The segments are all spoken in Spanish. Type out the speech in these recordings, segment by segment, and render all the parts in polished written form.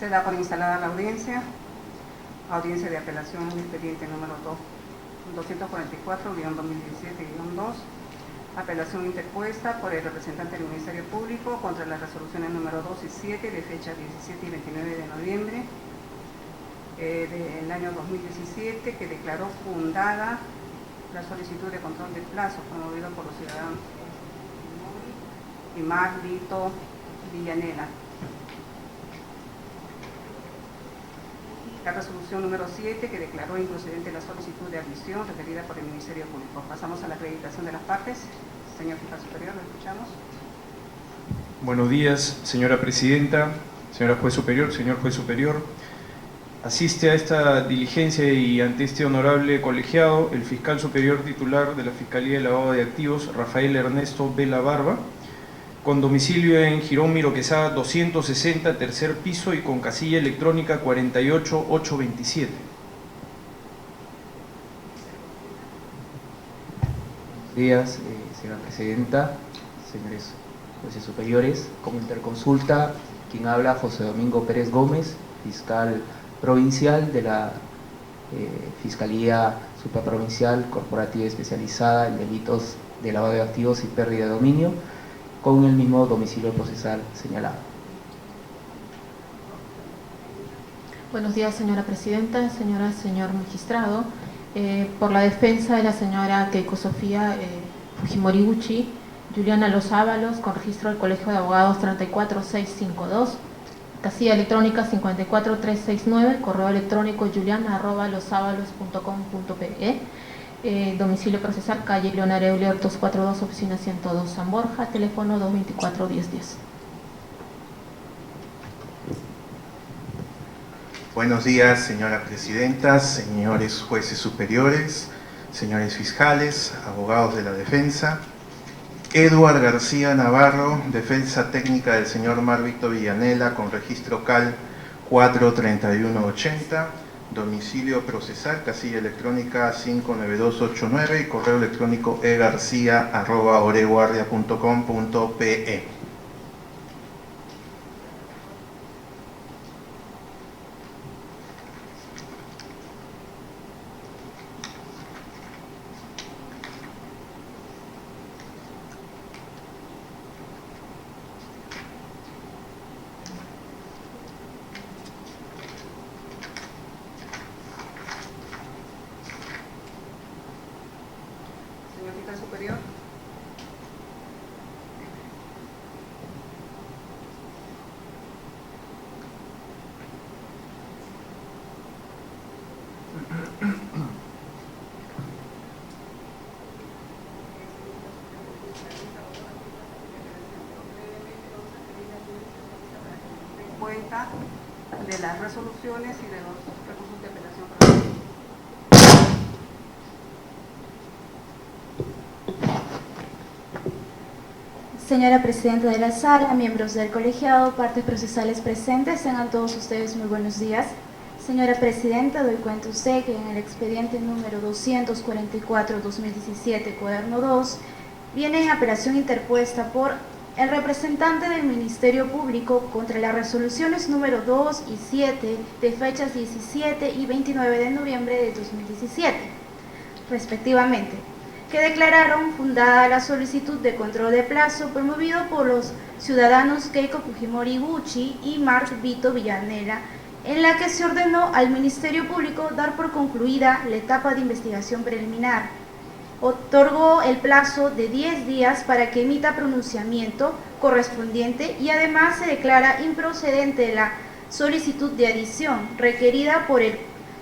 Se da por instalada la audiencia. Audiencia de apelación, expediente número 244-2017-2. Apelación interpuesta por el representante del Ministerio Público contra las resoluciones número 2 y 7 de fecha 17 y 29 de noviembre del año 2017, que declaró fundada la solicitud de control de plazo promovido por los ciudadanos Imar Vito Villanela. La resolución número 7, que declaró improcedente la solicitud de admisión referida por el Ministerio Público. Pasamos a la acreditación de las partes. Señor Fiscal Superior, lo escuchamos. Buenos días, señora Presidenta, señora Juez Superior, señor Juez Superior. Asiste a esta diligencia y ante este honorable colegiado el Fiscal Superior titular de la Fiscalía de Lavado de Activos, Rafael Ernesto Vela Barba, con domicilio en Girón Miro Quesada 260, tercer piso y con casilla electrónica 48827. Buenos días, señora Presidenta, señores jueces superiores. Como interconsulta, quien habla, José Domingo Pérez Gómez, fiscal provincial de la Fiscalía Supraprovincial Corporativa Especializada en Delitos de Lavado de Activos y Pérdida de Dominio, con el mismo domicilio procesal señalado. Buenos días, señora Presidenta, señor magistrado. Por la defensa de la señora Keiko Sofía Fujimori-Gucci, Juliana Los Ábalos, con registro del Colegio de Abogados 34652, casilla electrónica 54369, correo electrónico juliana@losavalos.com.pe. Domicilio procesal, calle Leonardo Euler 242, oficina 102, San Borja, teléfono 224-1010. Buenos días, señora Presidenta, señores jueces superiores, señores fiscales, abogados de la defensa. Eduard García Navarro, defensa técnica del señor Mar Vito Villanela, con registro CAL 43180. Domicilio procesal, casilla electrónica 59289 y correo electrónico egarcia@oreguardia.com.pe. Superior. Cuenta de las resoluciones y de los recursos de apelación. Señora Presidenta de la Sala, miembros del colegiado, partes procesales presentes, tengan todos ustedes muy buenos días. Señora Presidenta, doy cuenta a usted que en el expediente número 244-2017, cuaderno 2, viene en apelación interpuesta por el representante del Ministerio Público contra las resoluciones número 2 y 7 de fechas 17 y 29 de noviembre de 2017, respectivamente, que declararon fundada la solicitud de control de plazo promovido por los ciudadanos Keiko Fujimori-Gucci y Marc Vito Villanela, en la que se ordenó al Ministerio Público dar por concluida la etapa de investigación preliminar. Otorgó el plazo de 10 días para que emita pronunciamiento correspondiente y además se declara improcedente la solicitud de adición requerida por el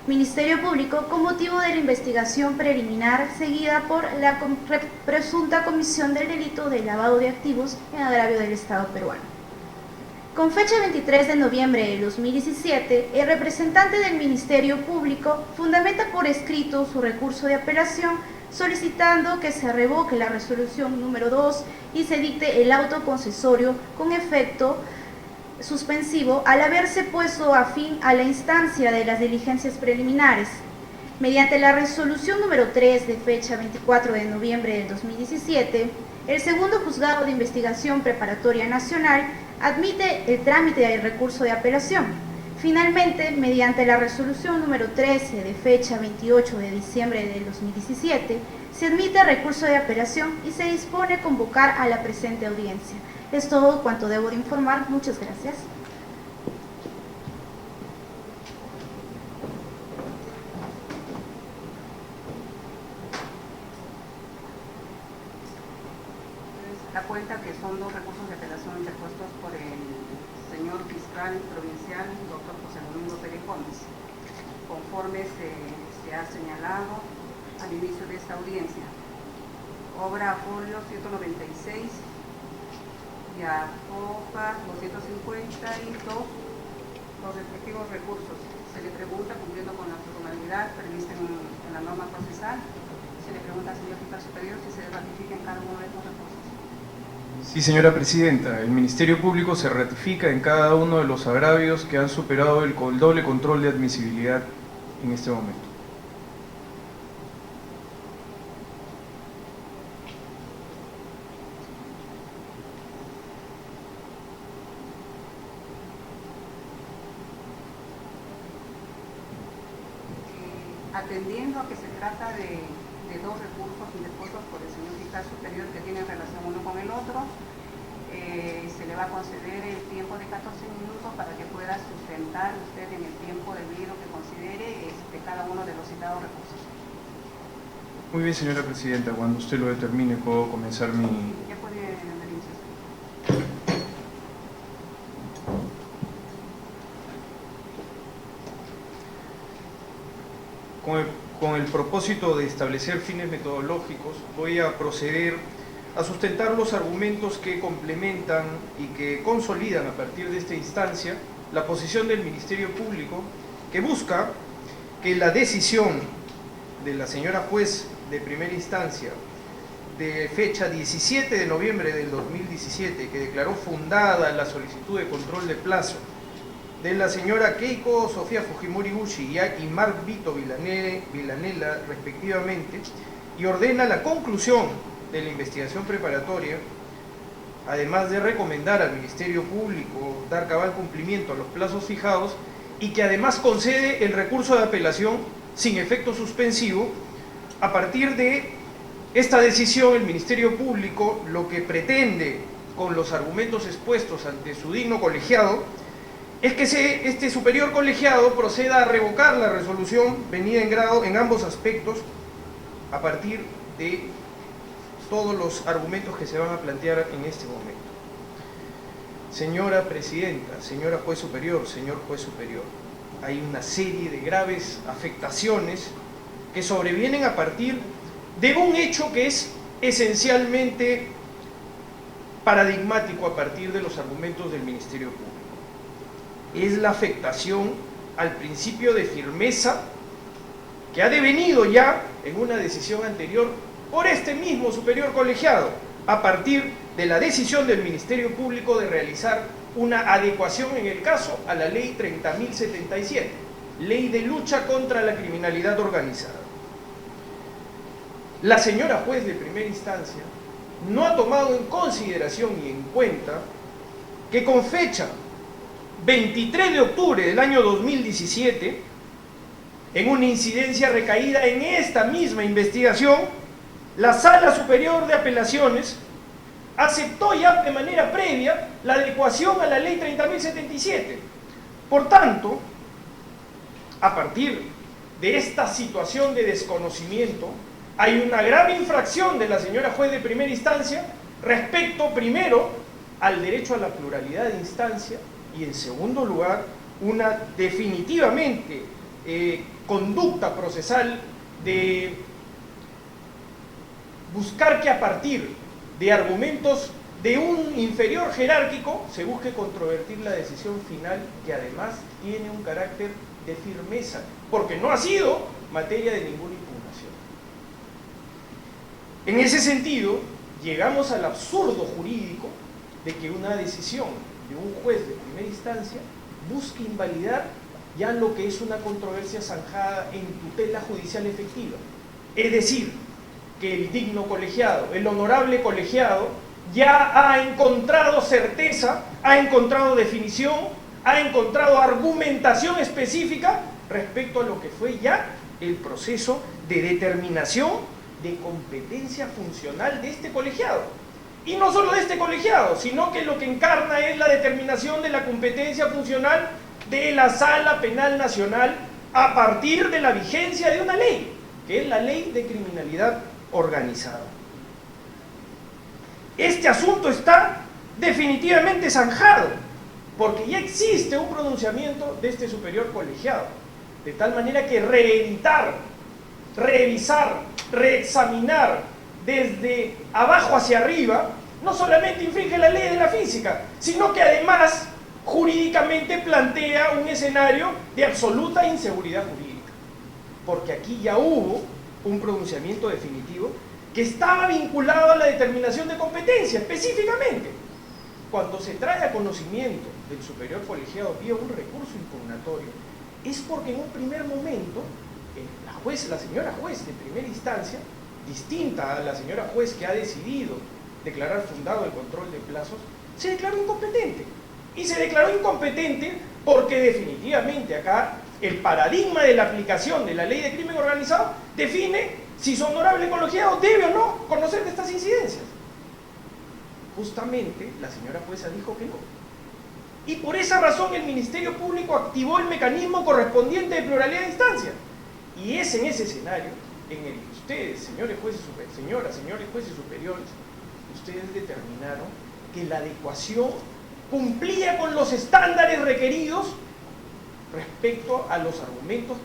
Ministerio Público con motivo de la investigación preliminar seguida por la presunta comisión del delito de lavado de activos en agravio del Estado peruano. Con fecha 23 de noviembre de 2017, el representante del Ministerio Público fundamenta por escrito su recurso de apelación solicitando que se revoque la resolución número 2 y se dicte el auto concesorio con efecto suspensivo al haberse puesto a fin a la instancia de las diligencias preliminares. Mediante la resolución número 3 de fecha 24 de noviembre del 2017, el segundo juzgado de investigación preparatoria nacional admite el trámite del recurso de apelación, Finalmente, mediante la resolución número 13 de fecha 28 de diciembre del 2017, se admite recurso de apelación y se dispone convocar a la presente audiencia. Es todo cuanto debo de informar. Muchas gracias. Da cuenta que son dos recursos de apelación interpuestos por el señor fiscal provincial, doctor José Domingo Pérez Gómez, conforme se ha señalado al inicio de esta audiencia. Obra folio 196 y AFOPA 252, los respectivos recursos. Se le pregunta, cumpliendo con la formalidad prevista en la norma procesal, se le pregunta al señor fiscal superior si se ratifica en cada uno de estos recursos. Sí, señora presidenta, el Ministerio Público se ratifica en cada uno de los agravios que han superado el doble control de admisibilidad en este momento. Atendiendo a que se trata de dos recursos interpuestos por el señor fiscal superior que tienen relación uno con el otro, se le va a conceder el tiempo de 14 minutos para que pueda sustentar usted en el tiempo debido que considere cada uno de los citados recursos. Muy bien, señora presidenta, cuando usted lo determine puedo comenzar mi... Ya puede dar inicio. Con el propósito de establecer fines metodológicos, voy a proceder a sustentar los argumentos que complementan y que consolidan a partir de esta instancia la posición del Ministerio Público, que busca que la decisión de la señora juez de primera instancia de fecha 17 de noviembre del 2017, que declaró fundada la solicitud de control de plazo de la señora Keiko Sofía Fujimori Gucci y Mark Vito Villanela, respectivamente, y ordena la conclusión de la investigación preparatoria, además de recomendar al Ministerio Público dar cabal cumplimiento a los plazos fijados, y que además concede el recurso de apelación sin efecto suspensivo. A partir de esta decisión, el Ministerio Público lo que pretende, con los argumentos expuestos ante su digno colegiado, es que este superior colegiado proceda a revocar la resolución venida en grado en ambos aspectos a partir de todos los argumentos que se van a plantear en este momento. Señora presidenta, señora juez superior, señor juez superior, hay una serie de graves afectaciones que sobrevienen a partir de un hecho que es esencialmente paradigmático a partir de los argumentos del Ministerio Público. Es la afectación al principio de firmeza que ha devenido ya en una decisión anterior por este mismo superior colegiado, a partir de la decisión del Ministerio Público de realizar una adecuación en el caso a la ley 30.077, ley de lucha contra la criminalidad organizada. La señora juez de primera instancia no ha tomado en consideración y en cuenta que con fecha 23 de octubre del año 2017, en una incidencia recaída en esta misma investigación, la Sala Superior de Apelaciones aceptó ya de manera previa la adecuación a la ley 30.077. Por tanto, a partir de esta situación de desconocimiento, hay una grave infracción de la señora juez de primera instancia respecto, primero, al derecho a la pluralidad de instancia, y en segundo lugar, una definitivamente conducta procesal de buscar que a partir de argumentos de un inferior jerárquico se busque controvertir la decisión final, que además tiene un carácter de firmeza, porque no ha sido materia de ninguna impugnación. En ese sentido, llegamos al absurdo jurídico de que una decisión de un juez de primera instancia busque invalidar ya lo que es una controversia zanjada en tutela judicial efectiva. Es decir, que el digno colegiado, el honorable colegiado, ya ha encontrado certeza, ha encontrado definición, ha encontrado argumentación específica respecto a lo que fue ya el proceso de determinación de competencia funcional de este colegiado. Y no solo de este colegiado, sino que lo que encarna es la determinación de la competencia funcional de la Sala Penal Nacional a partir de la vigencia de una ley, que es la Ley de Criminalidad Organizada. Este asunto está definitivamente zanjado, porque ya existe un pronunciamiento de este superior colegiado, de tal manera que reeditar, revisar, reexaminar desde abajo hacia arriba, no solamente infringe la ley de la física, sino que además jurídicamente plantea un escenario de absoluta inseguridad jurídica, porque aquí ya hubo un pronunciamiento definitivo que estaba vinculado a la determinación de competencia específicamente. Cuando se trae a conocimiento del superior colegiado vía un recurso impugnatorio, es porque en un primer momento la señora juez de primera instancia, distinta a la señora juez que ha decidido declarar fundado el control de plazos, se declaró incompetente. Y se declaró incompetente porque definitivamente acá el paradigma de la aplicación de la ley de crimen organizado define si su honorable colegiado debe o no conocer de estas incidencias. Justamente la señora jueza dijo que no. Y por esa razón el Ministerio Público activó el mecanismo correspondiente de pluralidad de instancia. Y es en ese escenario en el que ustedes, señores jueces superiores, ustedes determinaron que la adecuación cumplía con los estándares requeridos respecto a los argumentos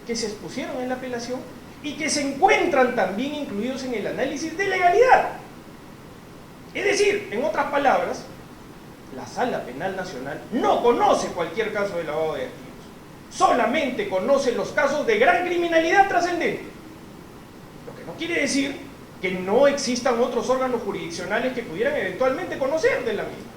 que se expusieron en la apelación y que se encuentran también incluidos en el análisis de legalidad. Es decir, en otras palabras, la Sala Penal Nacional no conoce cualquier caso de lavado de activos, solamente conoce los casos de gran criminalidad trascendente, lo que no quiere decir que no existan otros órganos jurisdiccionales que pudieran eventualmente conocer de la misma.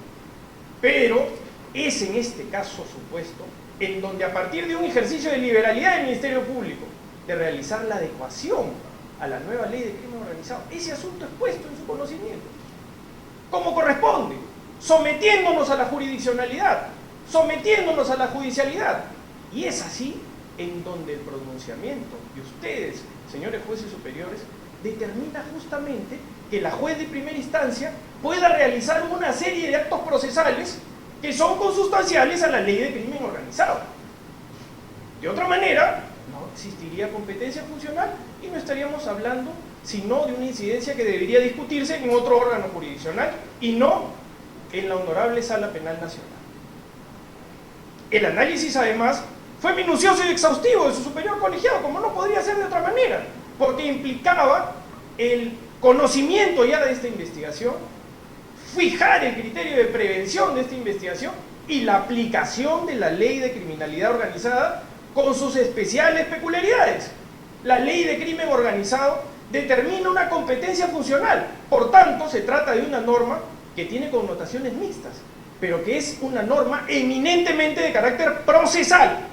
Pero es en este caso supuesto en donde a partir de un ejercicio de liberalidad del Ministerio Público de realizar la adecuación a la nueva ley de crimen organizado, ese asunto es puesto en su conocimiento, como corresponde, sometiéndonos a la jurisdiccionalidad, sometiéndonos a la judicialidad. Y es así en donde el pronunciamiento de ustedes, señores jueces superiores, determina justamente que la juez de primera instancia pueda realizar una serie de actos procesales que son consustanciales a la ley de crimen organizado. De otra manera, no existiría competencia funcional y no estaríamos hablando sino de una incidencia que debería discutirse en otro órgano jurisdiccional y no en la honorable Sala Penal Nacional. El análisis, además, fue minucioso y exhaustivo de su superior colegiado, como no podría ser de otra manera, porque implicaba el conocimiento ya de esta investigación, fijar el criterio de prevención de esta investigación y la aplicación de la ley de criminalidad organizada con sus especiales peculiaridades. La ley de crimen organizado determina una competencia funcional, por tanto se trata de una norma que tiene connotaciones mixtas, pero que es una norma eminentemente de carácter procesal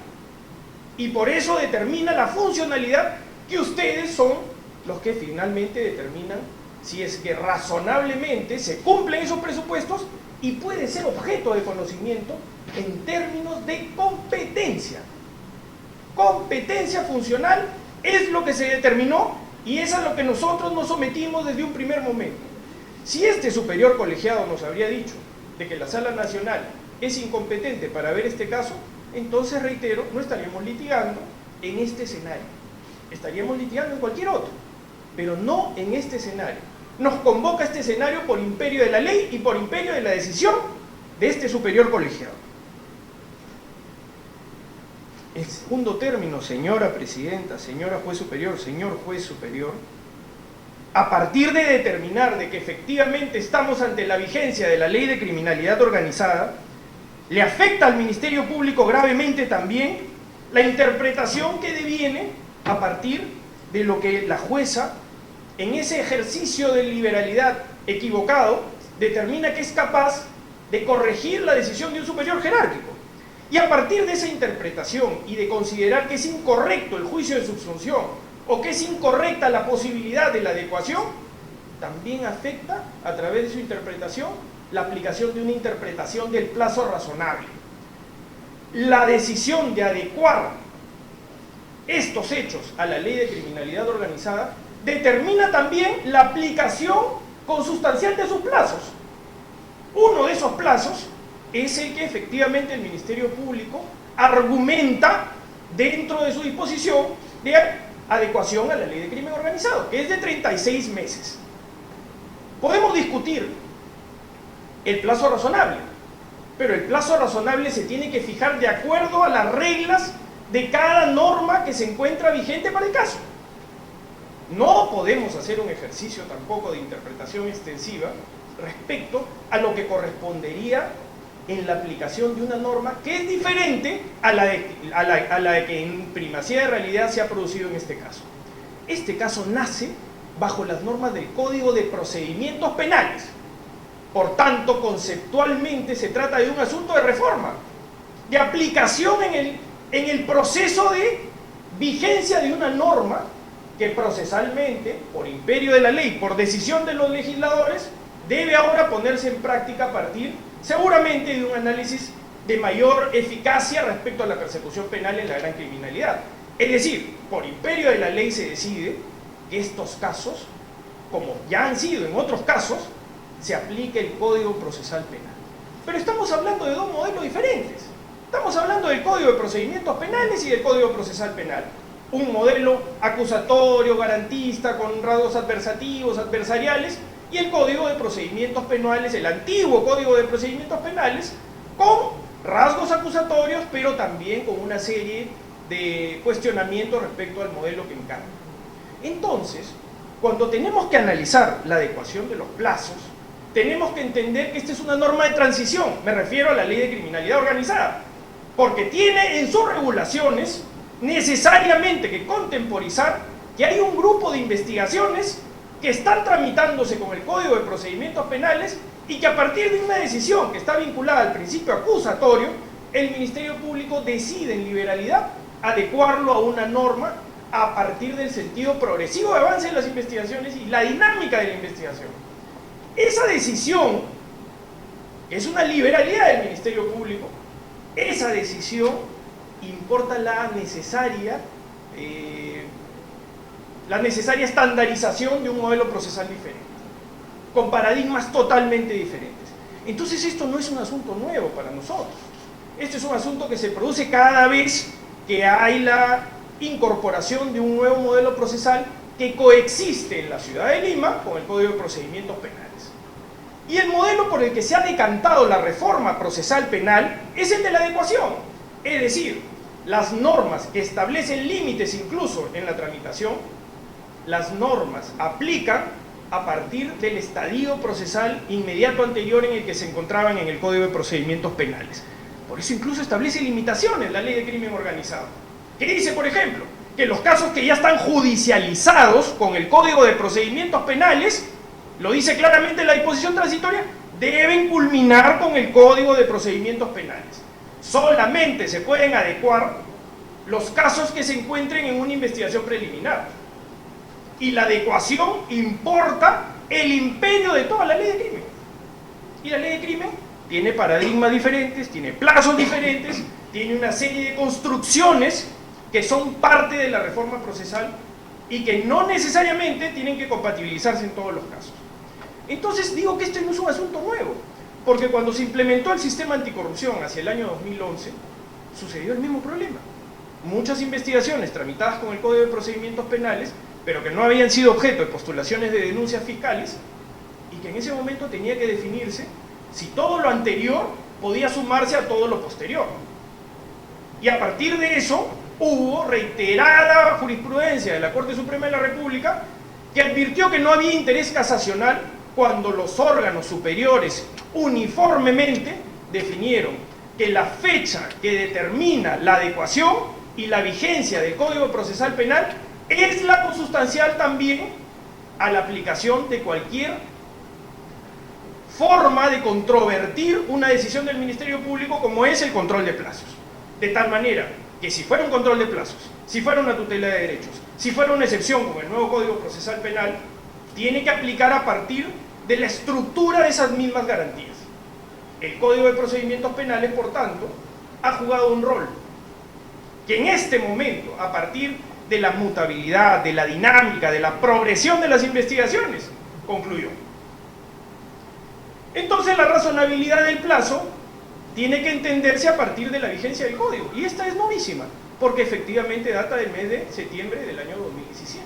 y por eso determina la funcionalidad que ustedes son los que finalmente determinan si es que razonablemente se cumplen esos presupuestos y puede ser objeto de conocimiento en términos de competencia. Competencia funcional es lo que se determinó y es a lo que nosotros nos sometimos desde un primer momento. Si este superior colegiado nos habría dicho de que la Sala Nacional es incompetente para ver este caso, entonces, reitero, no estaríamos litigando en este escenario. Estaríamos litigando en cualquier otro, pero no en este escenario. Nos convoca este escenario por imperio de la ley y por imperio de la decisión de este superior colegiado. En segundo término, señora presidenta, señora juez superior, señor juez superior, a partir de determinar de que efectivamente estamos ante la vigencia de la ley de criminalidad organizada, le afecta al Ministerio Público gravemente también la interpretación que deviene a partir de lo que la jueza, en ese ejercicio de liberalidad equivocado, determina que es capaz de corregir la decisión de un superior jerárquico. Y a partir de esa interpretación y de considerar que es incorrecto el juicio de subsunción o que es incorrecta la posibilidad de la adecuación, también afecta a través de su interpretación la aplicación de una interpretación del plazo razonable. la decisión de adecuar estos hechos a la ley de criminalidad organizada determina también la aplicación consustancial de sus plazos. Uno de esos plazos es el que efectivamente el Ministerio Público argumenta dentro de su disposición de adecuación a la ley de crimen organizado, que es de 36 meses. Podemos discutir el plazo razonable, pero el plazo razonable se tiene que fijar de acuerdo a las reglas de cada norma que se encuentra vigente para el caso. No podemos hacer un ejercicio tampoco de interpretación extensiva respecto a lo que correspondería en la aplicación de una norma que es diferente a la de que en primacía de realidad se ha producido en este caso. Este caso nace bajo las normas del Código de Procedimientos Penales. Por tanto, conceptualmente se trata de un asunto de reforma, de aplicación en el proceso de vigencia de una norma que procesalmente, por imperio de la ley, por decisión de los legisladores, debe ahora ponerse en práctica a partir, seguramente, de un análisis de mayor eficacia respecto a la persecución penal en la gran criminalidad. Es decir, por imperio de la ley se decide que estos casos, como ya han sido en otros casos, se aplique el Código Procesal Penal. Pero estamos hablando de dos modelos diferentes. Estamos hablando del Código de Procedimientos Penales y del Código Procesal Penal. Un modelo acusatorio, garantista, con rasgos adversativos, adversariales, y el Código de Procedimientos Penales, el antiguo Código de Procedimientos Penales, con rasgos acusatorios, pero también con una serie de cuestionamientos respecto al modelo que encarna. Entonces, cuando tenemos que analizar la adecuación de los plazos, tenemos que entender que esta es una norma de transición, me refiero a la Ley de Criminalidad Organizada, porque tiene en sus regulaciones necesariamente que contemporizar que hay un grupo de investigaciones que están tramitándose con el Código de Procedimientos Penales y que a partir de una decisión que está vinculada al principio acusatorio, el Ministerio Público decide en liberalidad adecuarlo a una norma a partir del sentido progresivo de avance de las investigaciones y la dinámica de la investigación. Esa decisión, que es una liberalidad del Ministerio Público, esa decisión importa la necesaria estandarización de un modelo procesal diferente, con paradigmas totalmente diferentes. Entonces esto no es un asunto nuevo para nosotros. Este es un asunto que se produce cada vez que hay la incorporación de un nuevo modelo procesal que coexiste en la ciudad de Lima con el Código de Procedimientos Penales. Y el modelo por el que se ha decantado la reforma procesal penal es el de la adecuación, es decir, las normas que establecen límites incluso en la tramitación, las normas aplican a partir del estadio procesal inmediato anterior en el que se encontraban en el Código de Procedimientos Penales. Por eso incluso establece limitaciones la Ley de Crimen Organizado, que dice, por ejemplo, que los casos que ya están judicializados con el Código de Procedimientos Penales, lo dice claramente la disposición transitoria, deben culminar con el Código de Procedimientos Penales. Solamente se pueden adecuar los casos que se encuentren en una investigación preliminar. Y la adecuación importa el imperio de toda la ley de crimen. Y la ley de crimen tiene paradigmas diferentes, tiene plazos diferentes, tiene una serie de construcciones que son parte de la reforma procesal y que no necesariamente tienen que compatibilizarse en todos los casos. Entonces digo que este no es un asunto nuevo, porque cuando se implementó el sistema anticorrupción hacia el año 2011, sucedió el mismo problema. Muchas investigaciones tramitadas con el Código de Procedimientos Penales, pero que no habían sido objeto de postulaciones de denuncias fiscales, y que en ese momento tenía que definirse si todo lo anterior podía sumarse a todo lo posterior. Y a partir de eso hubo reiterada jurisprudencia de la Corte Suprema de la República que advirtió que no había interés casacional cuando los órganos superiores uniformemente definieron que la fecha que determina la adecuación y la vigencia del Código Procesal Penal es la consustancial también a la aplicación de cualquier forma de controvertir una decisión del Ministerio Público, como es el control de plazos. De tal manera que si fuera un control de plazos, si fuera una tutela de derechos, si fuera una excepción como el nuevo Código Procesal Penal, tiene que aplicar a partir de la estructura de esas mismas garantías. El Código de Procedimientos Penales, por tanto, ha jugado un rol que en este momento, a partir de la mutabilidad, de la dinámica, de la progresión de las investigaciones, concluyó. Entonces la razonabilidad del plazo tiene que entenderse a partir de la vigencia del código, y esta es novísima, porque efectivamente data del mes de septiembre del año 2017,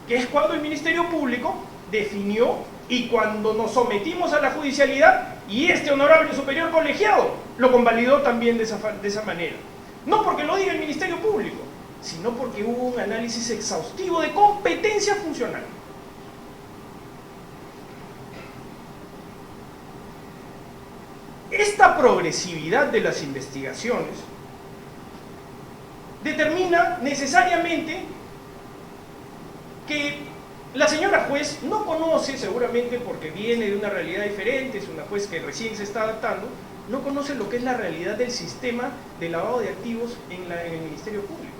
que es cuando el Ministerio Público definió y cuando nos sometimos a la judicialidad y este honorable superior colegiado lo convalidó también de esa manera. No porque lo diga el Ministerio Público, sino porque hubo un análisis exhaustivo de competencia funcional. Esta progresividad de las investigaciones determina necesariamente que la señora juez no conoce, seguramente porque viene de una realidad diferente, es una juez que recién se está adaptando, no conoce lo que es la realidad del sistema de lavado de activos en el Ministerio Público.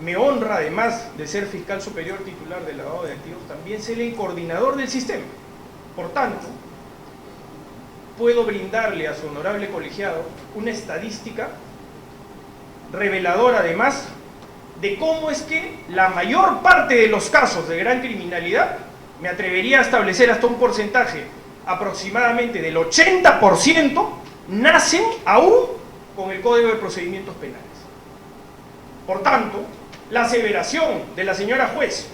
Me honra, además de ser fiscal superior titular de lavado de activos, también ser el coordinador del sistema. Por tanto, puedo brindarle a su honorable colegiado una estadística reveladora, además, de cómo es que la mayor parte de los casos de gran criminalidad, me atrevería a establecer hasta un porcentaje aproximadamente del 80%, nacen aún con el Código de Procedimientos Penales. Por tanto, la aseveración de la señora juez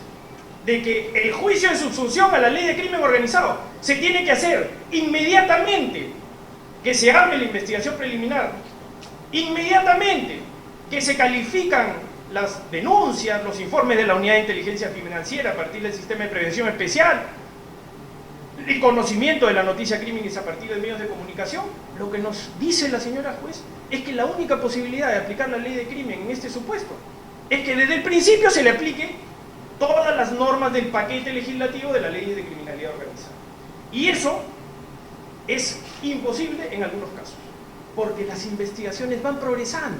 de que el juicio de subsunción a la ley de crimen organizado se tiene que hacer inmediatamente que se abre la investigación preliminar, inmediatamente que se califican las denuncias, los informes de la Unidad de Inteligencia Financiera a partir del Sistema de Prevención Especial, el conocimiento de la noticia crímenes a partir de medios de comunicación, lo que nos dice la señora juez es que la única posibilidad de aplicar la ley de crimen en este supuesto es que desde el principio se le aplique todas las normas del paquete legislativo de la ley de criminalidad organizada. Y eso es imposible en algunos casos, porque las investigaciones van progresando,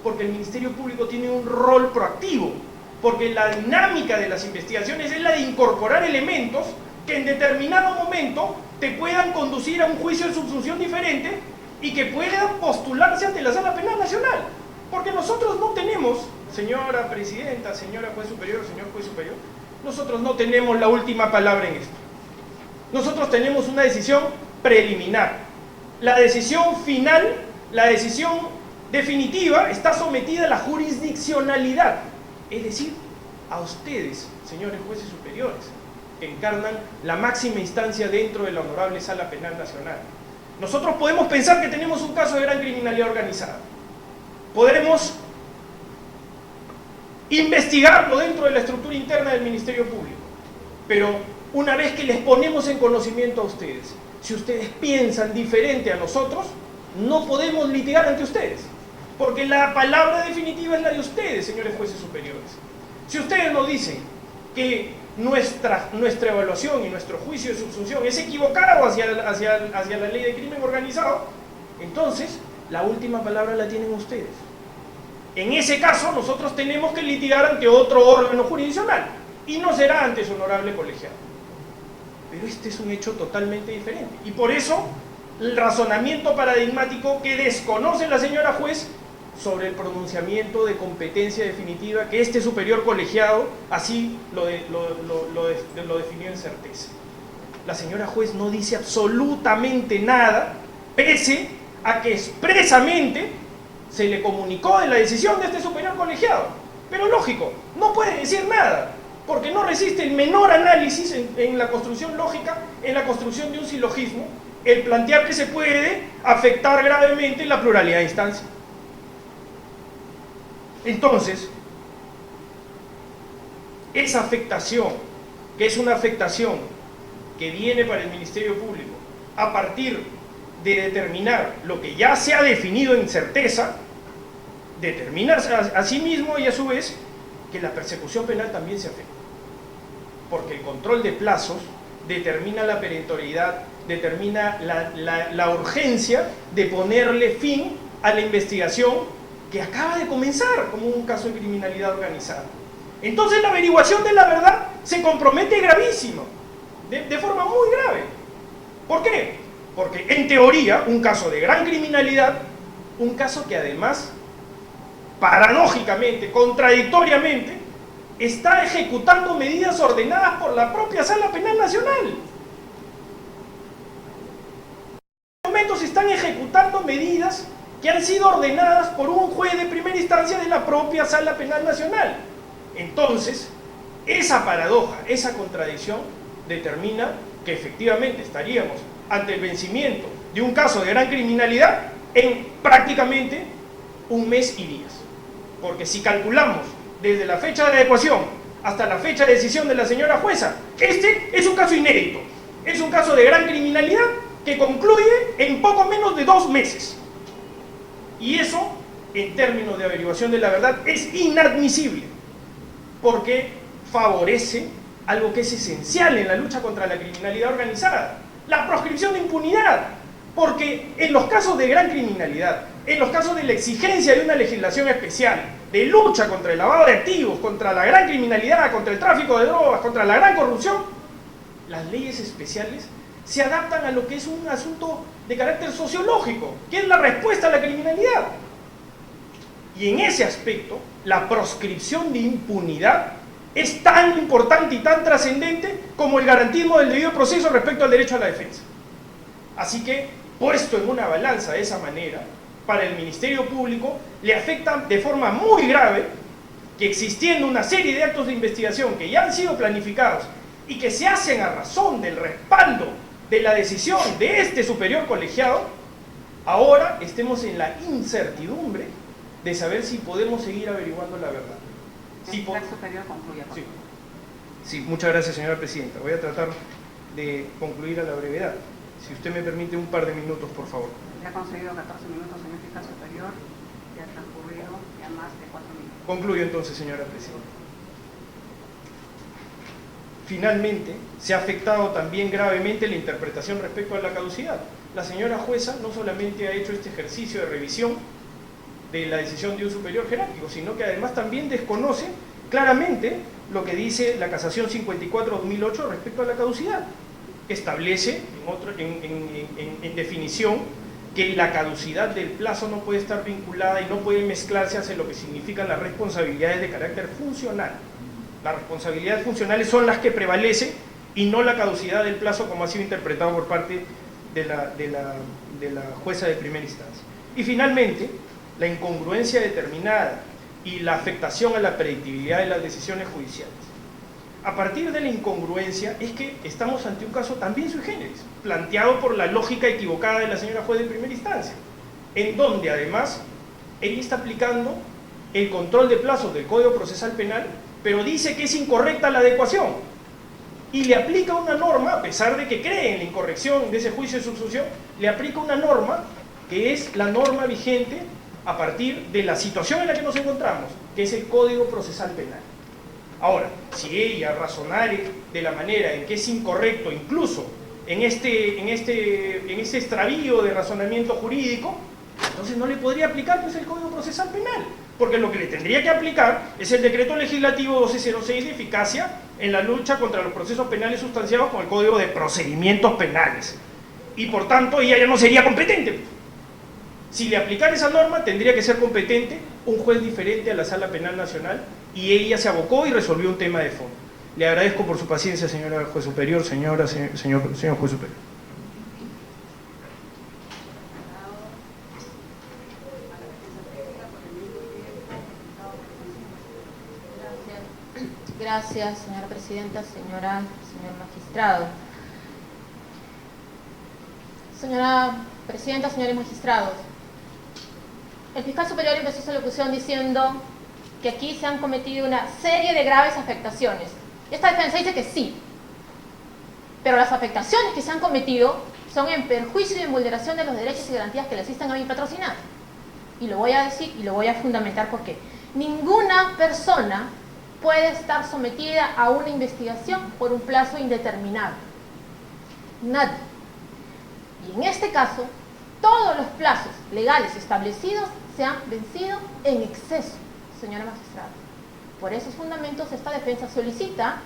porque el Ministerio Público tiene un rol proactivo, porque la dinámica de las investigaciones es la de incorporar elementos que en determinado momento te puedan conducir a un juicio de subsunción diferente y que puedan postularse ante la Sala Penal Nacional. Porque nosotros no tenemos, señora presidenta, señora juez superior, señor juez superior, nosotros no tenemos la última palabra en esto. Nosotros tenemos una decisión preliminar. La decisión final, la decisión definitiva, está sometida a la jurisdiccionalidad, es decir, a ustedes, señores jueces superiores, que encarnan la máxima instancia dentro de la honorable Sala Penal Nacional. Nosotros podemos pensar que tenemos un caso de gran criminalidad organizada, podremos investigarlo dentro de la estructura interna del Ministerio Público, pero una vez que les ponemos en conocimiento a ustedes, si ustedes piensan diferente a nosotros, no podemos litigar ante ustedes, porque la palabra definitiva es la de ustedes, señores jueces superiores. Si ustedes nos dicen que nuestra evaluación y nuestro juicio de subsunción es equivocado hacia la ley de crimen organizado, entonces la última palabra la tienen ustedes. En ese caso, nosotros tenemos que litigar ante otro órgano jurisdiccional, y no será ante su honorable colegiado. Pero este es un hecho totalmente diferente, y por eso el razonamiento paradigmático que desconoce la señora juez sobre el pronunciamiento de competencia definitiva que este superior colegiado así lo definió en certeza. La señora juez no dice absolutamente nada, pese a que expresamente se le comunicó de la decisión de este superior colegiado. Pero lógico, no puede decir nada, porque no resiste el menor análisis en la construcción lógica, en la construcción de un silogismo, el plantear que se puede afectar gravemente la pluralidad de instancias. Entonces, esa afectación, que es una afectación que viene para el Ministerio Público a partir de determinar lo que ya se ha definido en certeza, determina a sí mismo y a su vez que la persecución penal también se afecta, porque el control de plazos determina la perentoriedad, determina la urgencia de ponerle fin a la investigación que acaba de comenzar como un caso de criminalidad organizada. Entonces la averiguación de la verdad se compromete gravísimo, de forma muy grave. ¿Por qué? Porque en teoría, un caso de gran criminalidad, un caso que además, paradójicamente, contradictoriamente, está ejecutando medidas ordenadas por la propia Sala Penal Nacional. En momentos se están ejecutando medidas que han sido ordenadas por un juez de primera instancia de la propia Sala Penal Nacional. Entonces, esa paradoja, esa contradicción, determina que efectivamente estaríamos ante el vencimiento de un caso de gran criminalidad en prácticamente un mes y días. Porque si calculamos desde la fecha de la adecuación hasta la fecha de decisión de la señora jueza, este es un caso inédito, es un caso de gran criminalidad que concluye en poco menos de 2 meses. Y eso, en términos de averiguación de la verdad, es inadmisible, porque favorece algo que es esencial en la lucha contra la criminalidad organizada: la proscripción de impunidad. Porque en los casos de gran criminalidad, en los casos de la exigencia de una legislación especial, de lucha contra el lavado de activos, contra la gran criminalidad, contra el tráfico de drogas, contra la gran corrupción, las leyes especiales se adaptan a lo que es un asunto de carácter sociológico, que es la respuesta a la criminalidad. Y en ese aspecto, la proscripción de impunidad es tan importante y tan trascendente como el garantismo del debido proceso respecto al derecho a la defensa. Así que, puesto en una balanza de esa manera, para el Ministerio Público le afecta de forma muy grave que, existiendo una serie de actos de investigación que ya han sido planificados y que se hacen a razón del respaldo de la decisión de este superior colegiado, ahora estemos en la incertidumbre de saber si podemos seguir averiguando la verdad. El fiscal superior concluya. Sí. Sí, muchas gracias, señora presidenta. Voy a tratar de concluir a la brevedad. Si usted me permite un par de minutos, por favor. Ya ha concedido 14 minutos, señor fiscal superior. Ya ha transcurrido ya más de 4 minutos. Concluyo entonces, señora presidenta. Finalmente, se ha afectado también gravemente la interpretación respecto a la caducidad. La señora jueza no solamente ha hecho este ejercicio de revisión de la decisión de un superior jerárquico, sino que además también desconoce claramente lo que dice la casación 54-2008 respecto a la caducidad. Establece en definición que la caducidad del plazo no puede estar vinculada y no puede mezclarse hacia lo que significan las responsabilidades de carácter funcional. Las responsabilidades funcionales son las que prevalecen y no la caducidad del plazo, como ha sido interpretado por parte de la jueza de primera instancia. Y finalmente, la incongruencia determinada y la afectación a la predictibilidad de las decisiones judiciales. A partir de la incongruencia es que estamos ante un caso también sui generis, planteado por la lógica equivocada de la señora juez de primera instancia, en donde además ella está aplicando el control de plazos del Código Procesal Penal, pero dice que es incorrecta la adecuación y le aplica una norma, a pesar de que cree en la incorrección de ese juicio de subsunción, le aplica una norma que es la norma vigente a partir de la situación en la que nos encontramos, que es el Código Procesal Penal. Ahora, si ella razonare de la manera en que es incorrecto, incluso en este extravío de razonamiento jurídico, entonces no le podría aplicar pues el Código Procesal Penal, porque lo que le tendría que aplicar es el Decreto Legislativo 1206 de eficacia en la lucha contra los procesos penales sustanciados con el Código de Procedimientos Penales. Y por tanto ella ya no sería competente. Si le aplicara esa norma, tendría que ser competente un juez diferente a la Sala Penal Nacional, y ella se abocó y resolvió un tema de fondo. Le agradezco por su paciencia, señora juez superior, señor juez superior. Gracias, señora presidenta, señor magistrado. Señora presidenta, señores magistrados, el fiscal superior empezó su locución diciendo que aquí se han cometido una serie de graves afectaciones. Esta defensa dice que sí, pero las afectaciones que se han cometido son en perjuicio y en vulneración de los derechos y garantías que le asistan a mi patrocinado. Y lo voy a decir y lo voy a fundamentar porque ninguna persona puede estar sometida a una investigación por un plazo indeterminado. Nadie. Y en este caso, todos los plazos legales establecidos se han vencido en exceso, señora magistrada. Por esos fundamentos, esta defensa solicita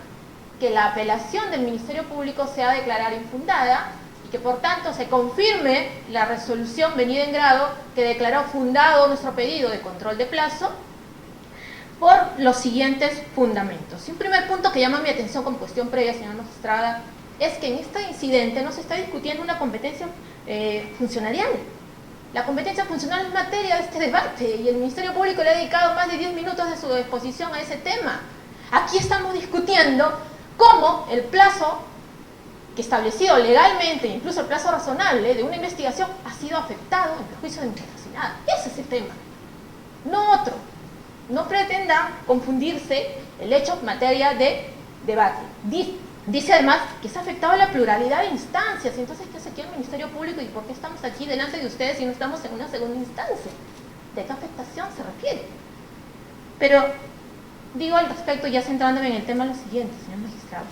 que la apelación del Ministerio Público sea declarada infundada y que por tanto se confirme la resolución venida en grado que declaró fundado nuestro pedido de control de plazo por los siguientes fundamentos. Y un primer punto que llama mi atención como cuestión previa, señora magistrada, es que en este incidente no se está discutiendo una competencia funcionarial. La competencia funcional es materia de este debate y el Ministerio Público le ha dedicado más de 10 minutos de su exposición a ese tema. Aquí estamos discutiendo cómo el plazo que establecido legalmente, incluso el plazo razonable de una investigación, ha sido afectado en perjuicio de mi nada. Ese es el tema, no otro. No pretendan confundirse el hecho en materia de debate. Dice además que se ha afectado la pluralidad de instancias. Entonces, ¿qué hace aquí el Ministerio Público y por qué estamos aquí delante de ustedes si no estamos en una segunda instancia? ¿De qué afectación se refiere? Pero digo al respecto, ya centrándome en el tema, lo siguiente, señor magistrado.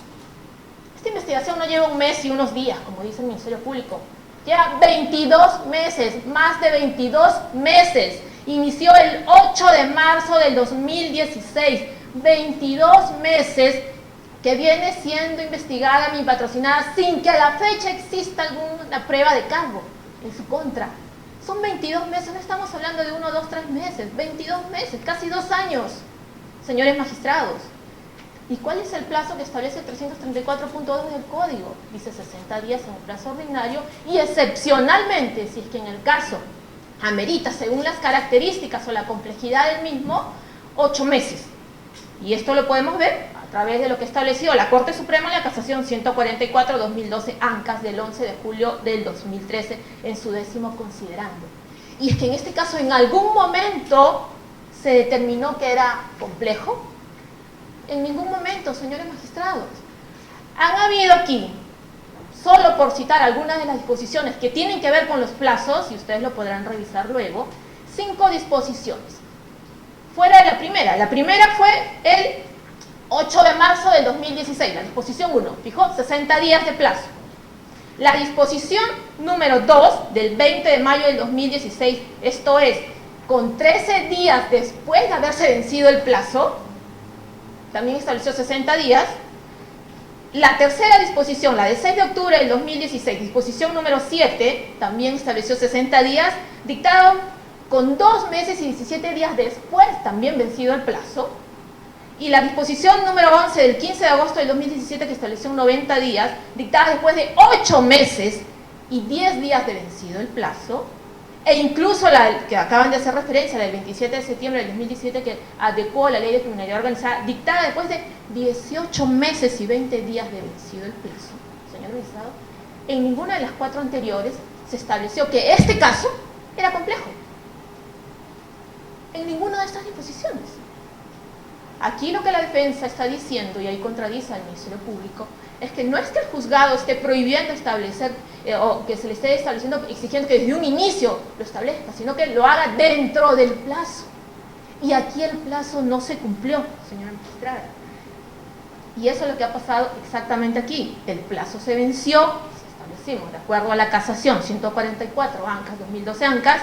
Esta investigación no lleva un mes y unos días, como dice el Ministerio Público. Lleva 22 meses, más de 22 meses. Inició el 8 de marzo del 2016. 22 meses que viene siendo investigada mi patrocinada sin que a la fecha exista alguna prueba de cargo en su contra. Son 22 meses, no estamos hablando de 1, 2, 3 meses, 22 meses, casi 2 años, señores magistrados. ¿Y cuál es el plazo que establece el 334.2 del Código? Dice 60 días en el plazo ordinario y excepcionalmente, si es que en el caso amerita, según las características o la complejidad del mismo, 8 meses. Y esto lo podemos ver a través de lo que estableció la Corte Suprema en la Casación 144-2012, ANCAS del 11 de julio del 2013, en su 10º considerando. Y es que en este caso en algún momento se determinó que era complejo. En ningún momento, señores magistrados. Han habido aquí, solo por citar algunas de las disposiciones que tienen que ver con los plazos, y ustedes lo podrán revisar luego, 5 disposiciones. Fuera de la primera fue el 8 de marzo del 2016, la disposición 1, fijó 60 días de plazo. La disposición número 2 del 20 de mayo del 2016, esto es, con 13 días después de haberse vencido el plazo, también estableció 60 días. La tercera disposición, la de 6 de octubre del 2016, disposición número 7, también estableció 60 días, dictado con 2 meses y 17 días después, también vencido el plazo. Y la disposición número 11 del 15 de agosto del 2017, que estableció 90 días, dictada después de 8 meses y 10 días de vencido el plazo. E incluso la que acaban de hacer referencia, la del 27 de septiembre del 2017, que adecuó la Ley de Criminalidad Organizada, dictada después de 18 meses y 20 días de vencido el plazo. Señor magistrado, en ninguna de las 4 anteriores se estableció que este caso era complejo. En ninguna de estas disposiciones. Aquí lo que la defensa está diciendo, y ahí contradice al Ministerio Público, es que no es que el juzgado esté prohibiendo establecer, o que se le esté estableciendo, exigiendo que desde un inicio lo establezca, sino que lo haga dentro del plazo. Y aquí el plazo no se cumplió, señora magistrada. Y eso es lo que ha pasado exactamente aquí. El plazo se venció, establecimos, de acuerdo a la casación 144, ANCAS, 2012 ANCAS,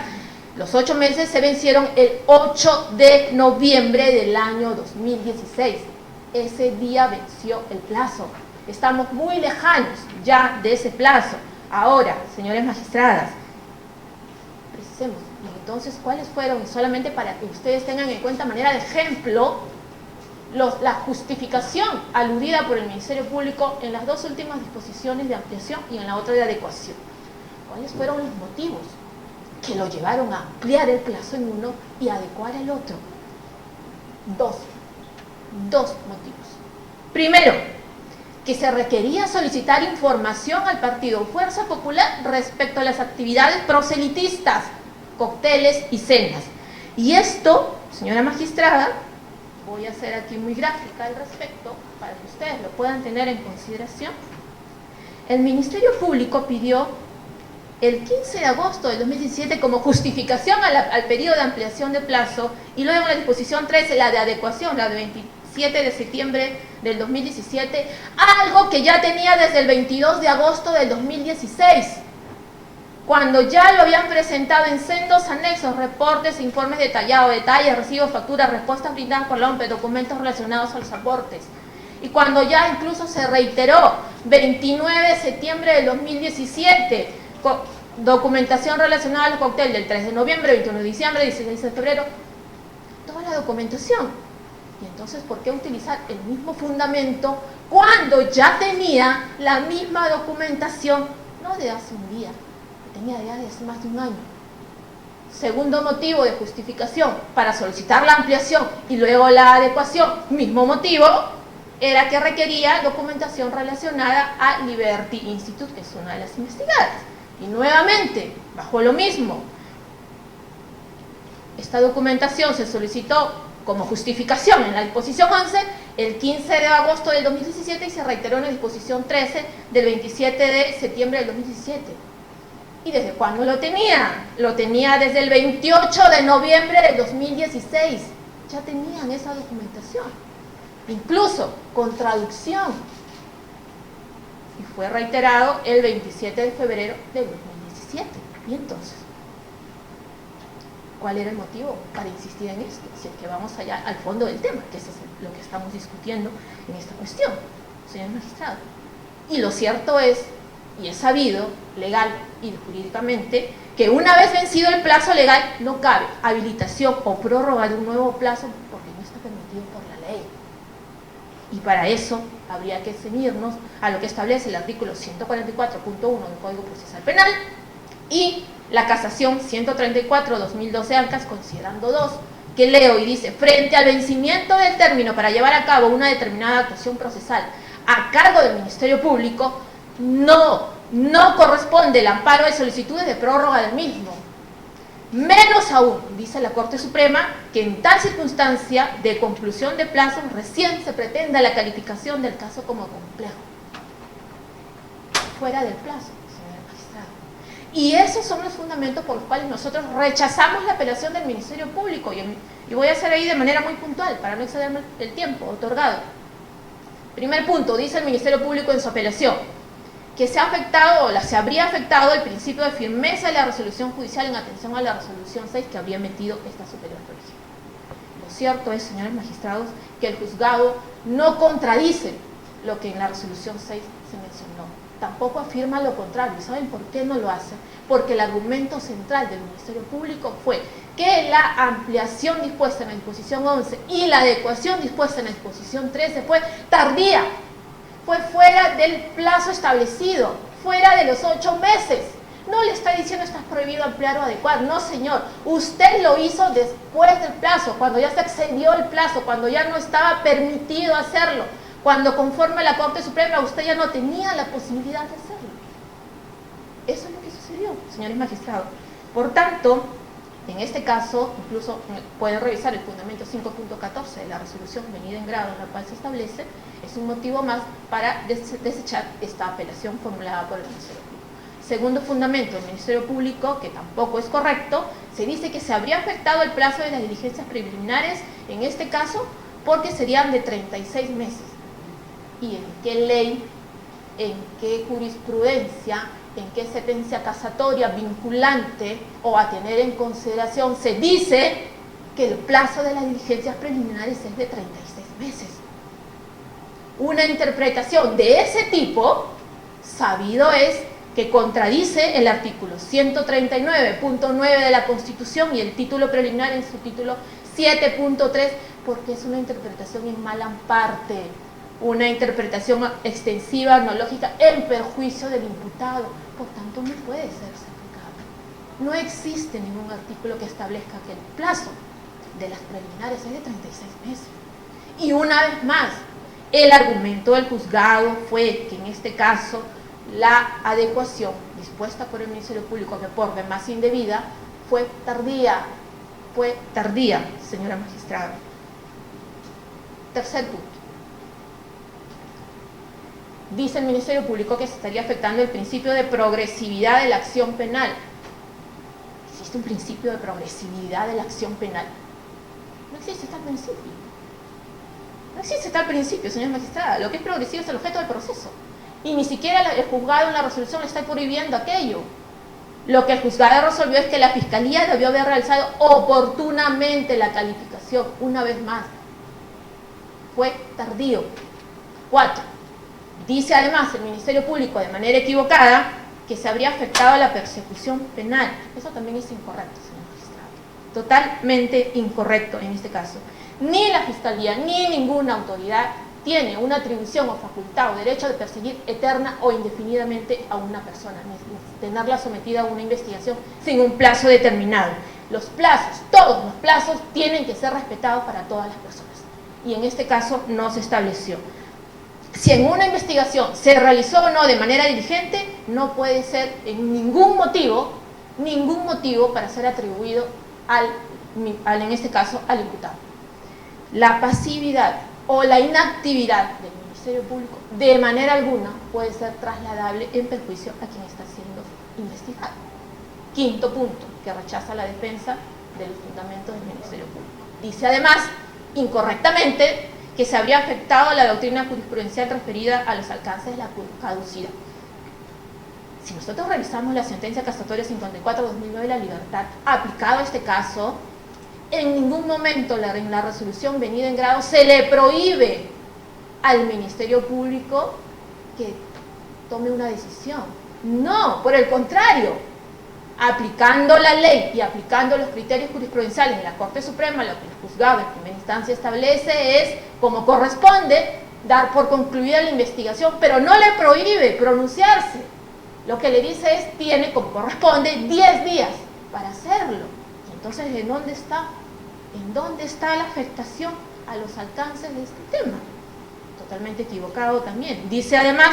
los 8 meses se vencieron el 8 de noviembre del año 2016. Ese día venció el plazo. Estamos muy lejanos ya de ese plazo. Ahora, señores magistradas, precisemos, y entonces, ¿cuáles fueron? Solamente para que ustedes tengan en cuenta, a manera de ejemplo, la justificación aludida por el Ministerio Público en las 2 últimas disposiciones de ampliación y en la otra de adecuación. ¿Cuáles fueron los motivos que lo llevaron a ampliar el plazo en uno y adecuar el otro? Dos motivos. Primero, que se requería solicitar información al partido Fuerza Popular respecto a las actividades proselitistas, cócteles y cenas. Y esto, señora magistrada, voy a ser aquí muy gráfica al respecto para que ustedes lo puedan tener en consideración. El Ministerio Público pidió el 15 de agosto del 2017 como justificación al periodo de ampliación de plazo, y luego en la disposición 13, la de adecuación, la de 27 de septiembre del 2017, algo que ya tenía desde el 22 de agosto del 2016, cuando ya lo habían presentado en sendos anexos, reportes, informes detallados, detalles, recibos, facturas, respuestas brindadas por la OMPE, documentos relacionados a los aportes. Y cuando ya incluso se reiteró, 29 de septiembre del 2017, documentación relacionada al cóctel del 3 de noviembre, 21 de diciembre, 16 de febrero, toda la documentación. Y entonces, ¿por qué utilizar el mismo fundamento cuando ya tenía la misma documentación, no de hace un día, tenía ya de hace más de un año? Segundo motivo de justificación para solicitar la ampliación y luego la adecuación, mismo motivo, era que requería documentación relacionada a Liberty Institute, que es una de las investigadas. Y nuevamente, bajo lo mismo, esta documentación se solicitó como justificación en la disposición 11 el 15 de agosto del 2017 y se reiteró en la disposición 13 del 27 de septiembre del 2017. ¿Y desde cuándo lo tenía? Lo tenía desde el 28 de noviembre del 2016. Ya tenían esa documentación, incluso con traducción. Y fue reiterado el 27 de febrero del 2017. ¿Y entonces? ¿Cuál era el motivo para insistir en esto? Si es que vamos allá al fondo del tema, que eso es lo que estamos discutiendo en esta cuestión, señor magistrado. Y lo cierto es, y es sabido, legal y jurídicamente, que una vez vencido el plazo legal no cabe habilitación o prórroga de un nuevo plazo porque no está permitido por la ley. Y para eso habría que ceñirnos a lo que establece el artículo 144.1 del Código Procesal Penal y la casación 134/2012 ANCAS, considerando 2, que leo y dice: frente al vencimiento del término para llevar a cabo una determinada actuación procesal a cargo del Ministerio Público, no corresponde el amparo de solicitudes de prórroga del mismo. Menos aún, dice la Corte Suprema, que en tal circunstancia de conclusión de plazos recién se pretenda la calificación del caso como complejo. Fuera del plazo, señor magistrado. Y esos son los fundamentos por los cuales nosotros rechazamos la apelación del Ministerio Público. Y voy a hacer ahí de manera muy puntual, para no excederme el tiempo otorgado. Primer punto, dice el Ministerio Público en su apelación, que se habría afectado el principio de firmeza de la resolución judicial en atención a la resolución 6 que habría emitido esta superior colegiada. Lo cierto es, señores magistrados, que el juzgado no contradice lo que en la resolución 6 se mencionó. Tampoco afirma lo contrario. ¿Y saben por qué no lo hace? Porque el argumento central del Ministerio Público fue que la ampliación dispuesta en la disposición 11 y la adecuación dispuesta en la disposición 13 fue tardía. Fue fuera del plazo establecido, fuera de los 8 meses. No le está diciendo estás prohibido ampliar o adecuar, no señor. Usted lo hizo después del plazo, cuando ya se excedió el plazo, cuando ya no estaba permitido hacerlo, cuando conforme a la Corte Suprema usted ya no tenía la posibilidad de hacerlo. Eso es lo que sucedió, señores magistrados. Por tanto, en este caso, incluso pueden revisar el fundamento 5.14 de la resolución venida en grado en la cual se establece, es un motivo más para desechar esta apelación formulada por el Ministerio Público. Segundo fundamento del Ministerio Público, que tampoco es correcto, se dice que se habría afectado el plazo de las diligencias preliminares, en este caso, porque serían de 36 meses. ¿Y en qué ley, en qué jurisprudencia, en qué sentencia casatoria vinculante o a tener en consideración se dice que el plazo de las diligencias preliminares es de 36 meses? Una interpretación de ese tipo, sabido es que contradice el artículo 139.9 de la Constitución y el título preliminar en su título 7.3, porque es una interpretación en mala parte, una interpretación extensiva, no lógica, en perjuicio del imputado. Por tanto, no puede ser aplicable. No existe ningún artículo que establezca que el plazo de las preliminares es de 36 meses. Y una vez más, el argumento del juzgado fue que en este caso la adecuación dispuesta por el Ministerio Público de forma más indebida fue tardía, señora magistrada. Tercer punto. Dice el Ministerio Público que se estaría afectando el principio de progresividad de la acción penal. ¿Existe un principio de progresividad de la acción penal? No existe tal principio. No existe tal principio, señora magistrada. Lo que es progresivo es el objeto del proceso. Y ni siquiera el juzgado en la resolución le está prohibiendo aquello. Lo que el juzgado resolvió es que la Fiscalía debió haber realizado oportunamente la calificación. Una vez más, fue tardío. 4. Dice además el Ministerio Público de manera equivocada que se habría afectado a la persecución penal. Eso también es incorrecto, señor magistrado. Totalmente incorrecto en este caso. Ni la Fiscalía ni ninguna autoridad tiene una atribución o facultad o derecho de perseguir eterna o indefinidamente a una persona, ni tenerla sometida a una investigación sin un plazo determinado. Los plazos, todos los plazos, tienen que ser respetados para todas las personas. Y en este caso no se estableció. Si en una investigación se realizó o no de manera diligente, no puede ser en ningún motivo para ser atribuido en este caso, al imputado. La pasividad o la inactividad del Ministerio Público de manera alguna puede ser trasladable en perjuicio a quien está siendo investigado. Quinto punto, que rechaza la defensa de los fundamentos del Ministerio Público. Dice además, incorrectamente, que se habría afectado la doctrina jurisprudencial referida a los alcances de la caducidad. Si nosotros revisamos la sentencia casatoria 54/2009 de la Libertad, aplicado a este caso, en ningún momento en la resolución venida en grado se le prohíbe al Ministerio Público que tome una decisión. No, por el contrario, aplicando la ley y aplicando los criterios jurisprudenciales de la Corte Suprema, lo que el juzgado en primera instancia establece es, como corresponde, dar por concluida la investigación, pero no le prohíbe pronunciarse. Lo que le dice es, tiene como corresponde 10 días para hacerlo. Entonces, ¿en dónde está? ¿En dónde está la afectación a los alcances de este tema? Totalmente equivocado también. Dice además,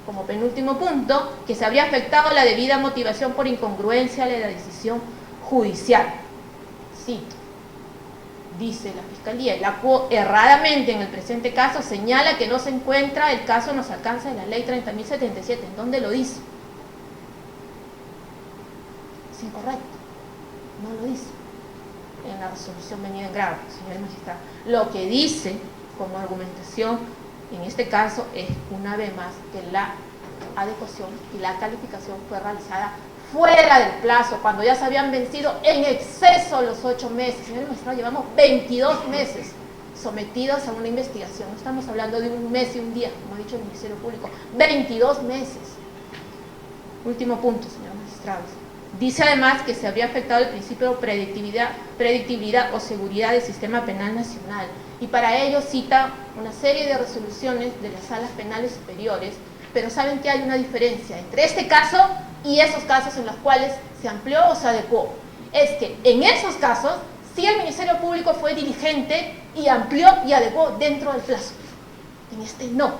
como penúltimo punto, que se habría afectado la debida motivación por incongruencia de la decisión judicial. Cito. Dice la Fiscalía, la cual erradamente en el presente caso señala que no se encuentra el caso en los alcances de la Ley 30.077. ¿En dónde lo dice? Es incorrecto. No lo dice en la resolución venida en grado, señor magistrado. Lo que dice como argumentación en este caso es, una vez más, que la adecuación y la calificación fue realizada fuera del plazo, cuando ya se habían vencido en exceso los 8 meses. Señor magistrado, llevamos 22 meses sometidos a una investigación. No estamos hablando de un mes y un día, como ha dicho el Ministerio Público. 22 meses. Último punto, señor magistrado. Dice además que se habría afectado el principio de predictibilidad o seguridad del sistema penal nacional, y para ello cita una serie de resoluciones de las salas penales superiores, pero saben que hay una diferencia entre este caso y esos casos en los cuales se amplió o se adecuó. Es que en esos casos sí el Ministerio Público fue diligente y amplió y adecuó dentro del plazo. En este no.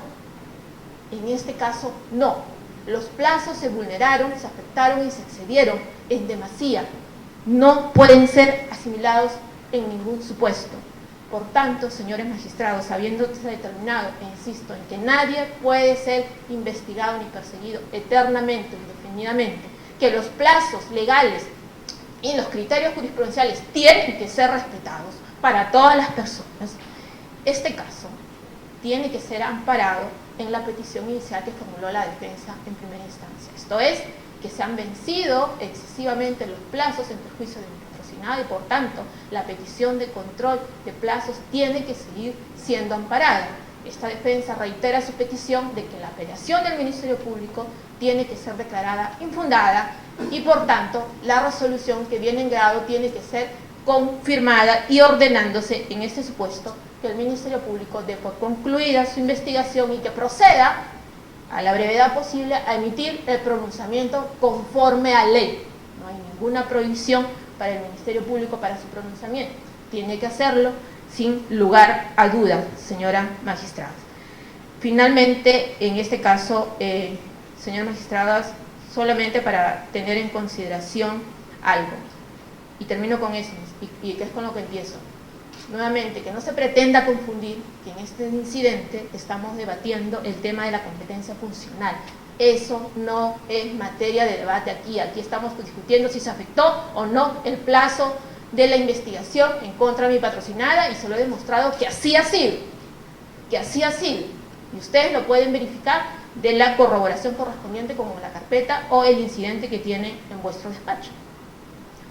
En este caso no. Los plazos se vulneraron, se afectaron y se excedieron en demasía. No pueden ser asimilados en ningún supuesto. Por tanto, señores magistrados, habiéndose determinado, e insisto, en que nadie puede ser investigado ni perseguido eternamente, indefinidamente, que los plazos legales y los criterios jurisprudenciales tienen que ser respetados para todas las personas, este caso tiene que ser amparado en la petición inicial que formuló la defensa en primera instancia. Esto es, que se han vencido excesivamente los plazos en perjuicio de mi patrocinado y por tanto la petición de control de plazos tiene que seguir siendo amparada. Esta defensa reitera su petición de que la apelación del Ministerio Público tiene que ser declarada infundada y por tanto la resolución que viene en grado tiene que ser confirmada y ordenándose en este supuesto que el Ministerio Público dé por concluida su investigación y que proceda a la brevedad posible a emitir el pronunciamiento conforme a ley. No hay ninguna prohibición para el Ministerio Público para su pronunciamiento. Tiene que hacerlo sin lugar a dudas, señora magistrada. Finalmente, en este caso, señora magistrada, solamente para tener en consideración algo, y termino con eso, y que es con lo que empiezo. Nuevamente, que no se pretenda confundir que en este incidente estamos debatiendo el tema de la competencia funcional. Eso no es materia de debate aquí. Aquí estamos discutiendo si se afectó o no el plazo de la investigación en contra de mi patrocinada y se lo he demostrado que así ha sido. Que así ha sido. Y ustedes lo pueden verificar de la corroboración correspondiente como la carpeta o el incidente que tienen en vuestro despacho.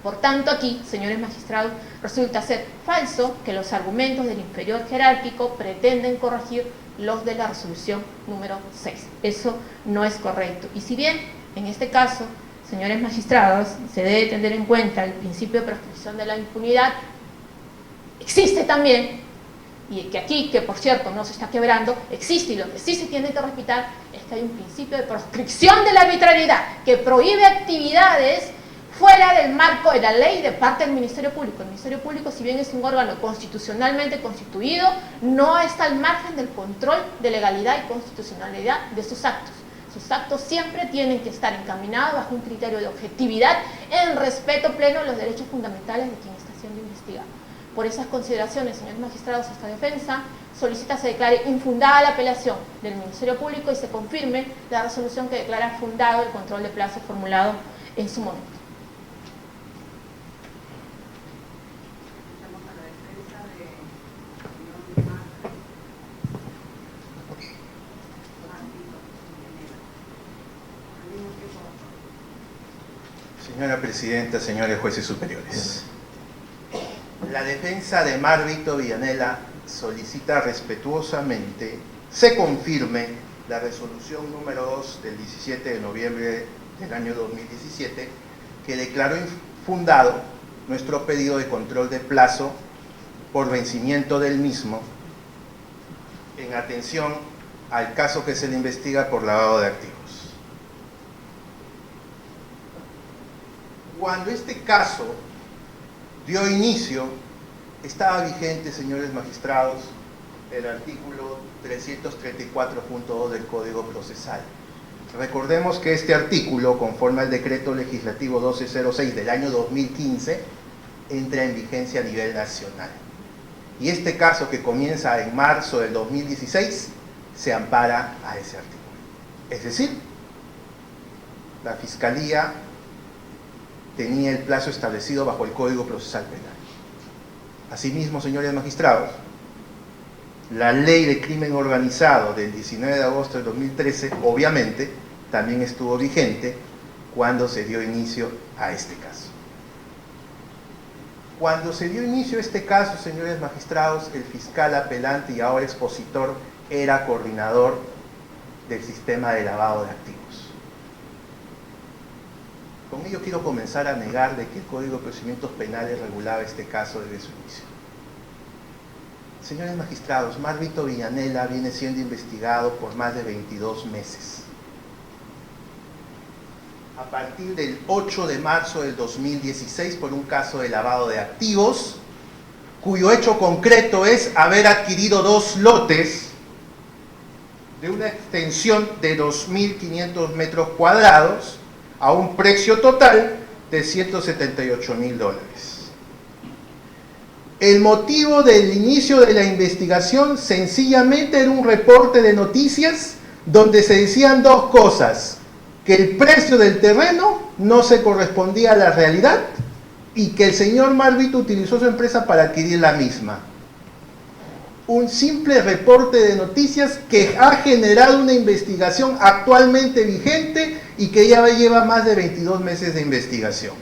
Por tanto, aquí, señores magistrados, resulta ser falso que los argumentos del inferior jerárquico pretenden corregir los de la resolución número 6. Eso no es correcto. Y si bien, en este caso, señores magistrados, se debe tener en cuenta el principio de prescripción de la impunidad, existe también, y que aquí, que por cierto no se está quebrando, existe, y lo que sí se tiene que respetar es que hay un principio de proscripción de la arbitrariedad que prohíbe actividades fuera del marco de la ley de parte del Ministerio Público. El Ministerio Público, si bien es un órgano constitucionalmente constituido, no está al margen del control de legalidad y constitucionalidad de sus actos. Sus actos siempre tienen que estar encaminados bajo un criterio de objetividad en respeto pleno a los derechos fundamentales de quien está siendo investigado. Por esas consideraciones, señores magistrados, esta defensa solicita se declare infundada la apelación del Ministerio Público y se confirme la resolución que declara fundado el control de plazo formulado en su momento. Señora Presidenta, señores jueces superiores. La defensa de Marvito Villanela solicita respetuosamente se confirme la resolución número 2 del 17 de noviembre del año 2017 que declaró infundado nuestro pedido de control de plazo por vencimiento del mismo en atención al caso que se le investiga por lavado de activos. Cuando este caso dio inicio, estaba vigente, señores magistrados, el artículo 334.2 del Código Procesal. Recordemos que este artículo, conforme al decreto legislativo 1206 del año 2015, entra en vigencia a nivel nacional. Y este caso, que comienza en marzo del 2016, se ampara a ese artículo. Es decir, la Fiscalía tenía el plazo establecido bajo el Código Procesal Penal. Asimismo, señores magistrados, la Ley de Crimen Organizado del 19 de agosto del 2013, obviamente, también estuvo vigente cuando se dio inicio a este caso. Cuando se dio inicio a este caso, señores magistrados, el fiscal apelante y ahora expositor era coordinador del sistema de lavado de activos. Con ello quiero comenzar a negar de que el Código de Procedimientos Penales regulaba este caso desde su inicio. Señores magistrados, Marvito Villanela viene siendo investigado por más de 22 meses. A partir del 8 de marzo del 2016 por un caso de lavado de activos, cuyo hecho concreto es haber adquirido 2 lotes de una extensión de 2.500 metros cuadrados a un precio total de $178.000. El motivo del inicio de la investigación sencillamente era un reporte de noticias donde se decían 2 cosas: que el precio del terreno no se correspondía a la realidad y que el señor Marvito utilizó su empresa para adquirir la misma. Un simple reporte de noticias que ha generado una investigación actualmente vigente y que ya lleva más de 22 meses de investigación.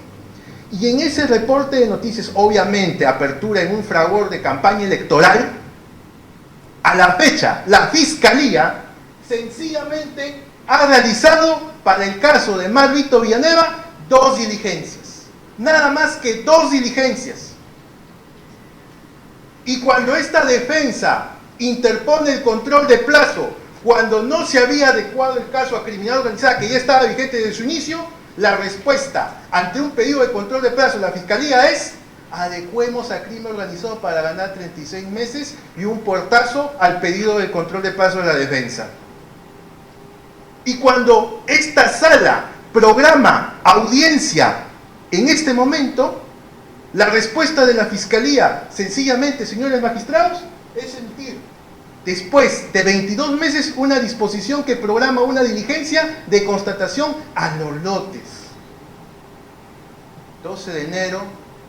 Y en ese reporte de noticias, obviamente, apertura en un fragor de campaña electoral, a la fecha, la Fiscalía sencillamente ha realizado para el caso de Marvito Villanela 2 diligencias. Nada más que 2 diligencias. Y cuando esta defensa interpone el control de plazo, cuando no se había adecuado el caso a criminalidad organizada, que ya estaba vigente desde su inicio, la respuesta ante un pedido de control de plazo de la Fiscalía es: adecuemos a crimen organizado para ganar 36 meses y un portazo al pedido de control de plazo de la defensa. Y cuando esta sala programa audiencia en este momento, la respuesta de la Fiscalía, sencillamente, señores magistrados, es emitir, después de 22 meses, una disposición que programa una diligencia de constatación a los lotes. 12 de enero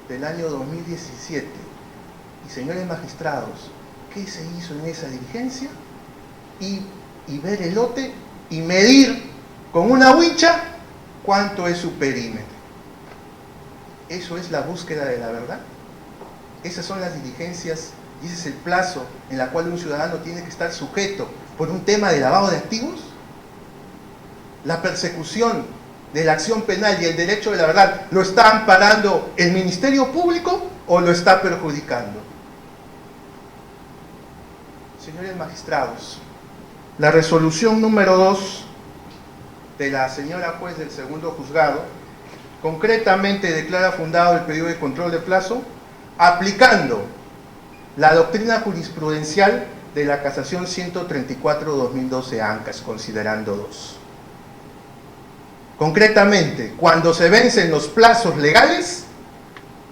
del año 2017. Y señores magistrados, ¿qué se hizo en esa diligencia? Y ver el lote y medir con una wincha cuánto es su perímetro. ¿Eso es la búsqueda de la verdad? Esas son las diligencias y ese es el plazo en el cual un ciudadano tiene que estar sujeto por un tema de lavado de activos. La persecución de la acción penal y el derecho de la verdad, ¿lo está amparando el Ministerio Público o lo está perjudicando? Señores magistrados, la resolución número 2 de la señora juez del segundo juzgado concretamente declara fundado el pedido de control de plazo aplicando la doctrina jurisprudencial de la Casación 134-2012 ANCAS, considerando 2. Concretamente, cuando se vencen los plazos legales,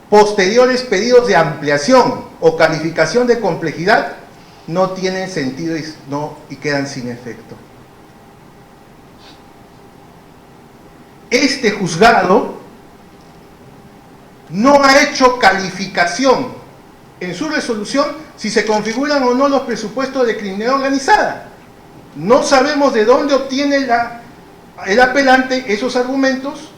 posteriores pedidos de ampliación o calificación de complejidad no tienen sentido y quedan sin efecto. Este juzgado no ha hecho calificación en su resolución si se configuran o no los presupuestos de criminalidad organizada. No sabemos de dónde obtiene el apelante esos argumentos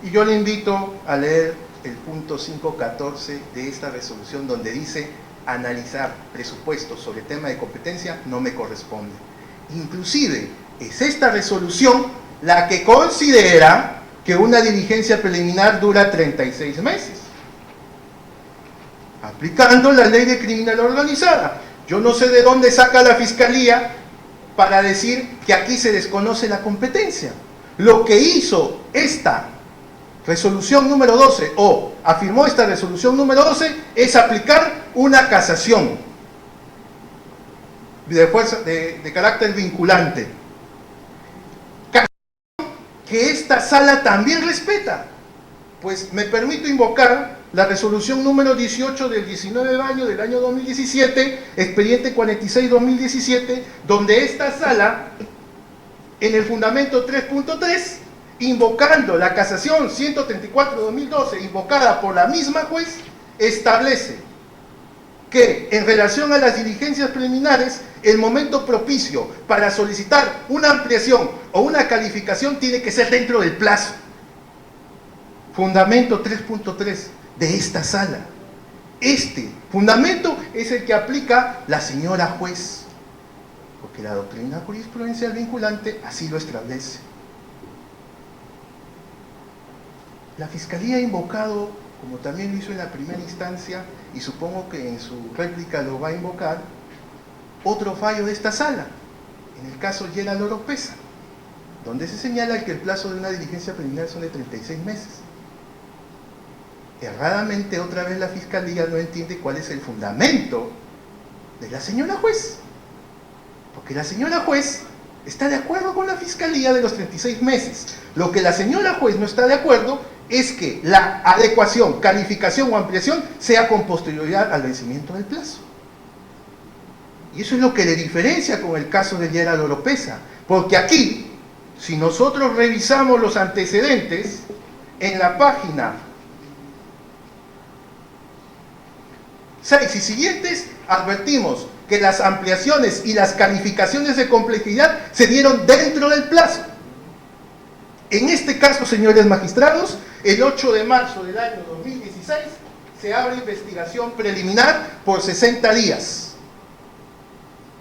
y yo le invito a leer el punto 5.14 de esta resolución donde dice analizar presupuestos sobre tema de competencia no me corresponde. Inclusive es esta resolución la que considera que una diligencia preliminar dura 36 meses, aplicando la ley de criminalidad organizada. Yo no sé de dónde saca la Fiscalía para decir que aquí se desconoce la competencia. Lo que hizo esta resolución número 12, o afirmó esta resolución número 12, es aplicar una casación de carácter vinculante, que esta sala también respeta. Pues me permito invocar la resolución número 18 del 19 de mayo del año 2017, expediente 46-2017, donde esta sala, en el fundamento 3.3, invocando la casación 134-2012, invocada por la misma juez, establece que en relación a las diligencias preliminares, el momento propicio para solicitar una ampliación o una calificación tiene que ser dentro del plazo. Fundamento 3.3 de esta sala. Este fundamento es el que aplica la señora juez, porque la doctrina jurisprudencial vinculante así lo establece. La Fiscalía ha invocado, como también lo hizo en la primera instancia, y supongo que en su réplica lo va a invocar, otro fallo de esta sala, en el caso Gerald Oropesa, donde se señala que el plazo de una diligencia preliminar son de 36 meses. Erradamente, otra vez la Fiscalía no entiende cuál es el fundamento de la señora juez, porque la señora juez está de acuerdo con la Fiscalía de los 36 meses. Lo que la señora juez no está de acuerdo es que la adecuación, calificación o ampliación sea con posterioridad al vencimiento del plazo. Y eso es lo que le diferencia con el caso de Gerald Oropesa, porque aquí, si nosotros revisamos los antecedentes, en la página 6 y siguientes, advertimos que las ampliaciones y las calificaciones de complejidad se dieron dentro del plazo. En este caso, señores magistrados, el 8 de marzo del año 2016 se abre investigación preliminar por 60 días.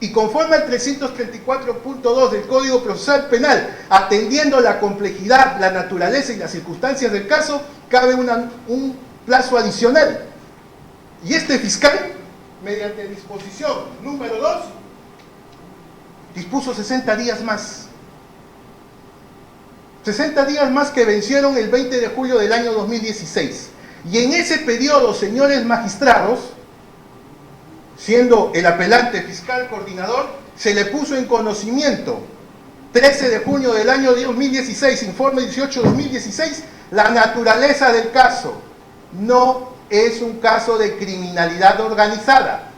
Y conforme al 334.2 del Código Procesal Penal, atendiendo la complejidad, la naturaleza y las circunstancias del caso, cabe un plazo adicional. Y este fiscal, mediante disposición número 2, dispuso 60 días más. 60 días más que vencieron el 20 de julio del año 2016. Y en ese periodo, señores magistrados, siendo el apelante fiscal coordinador, se le puso en conocimiento, 13 de junio del año 2016, informe 18-2016, la naturaleza del caso. No es un caso de criminalidad organizada.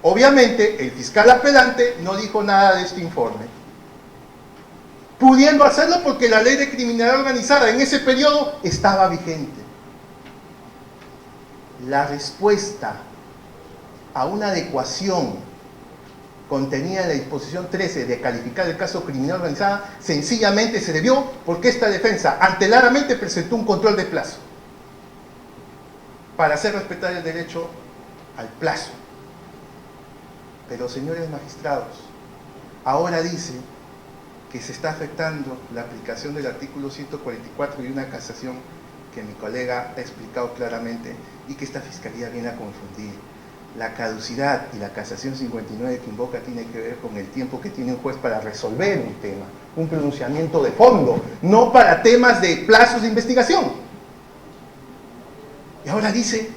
Obviamente, el fiscal apelante no dijo nada de este informe, pudiendo hacerlo porque la ley de criminalidad organizada en ese periodo estaba vigente. La respuesta a una adecuación contenida en la disposición 13 de calificar el caso criminal organizada sencillamente se debió porque esta defensa antelaramente presentó un control de plazo. para hacer respetar el derecho al plazo. Pero, señores magistrados, ahora dice que se está afectando la aplicación del artículo 144 y una casación que mi colega ha explicado claramente y que esta Fiscalía viene a confundir. La caducidad y la casación 59 que invoca tiene que ver con el tiempo que tiene un juez para resolver un tema, un pronunciamiento de fondo, no para temas de plazos de investigación. Y ahora dice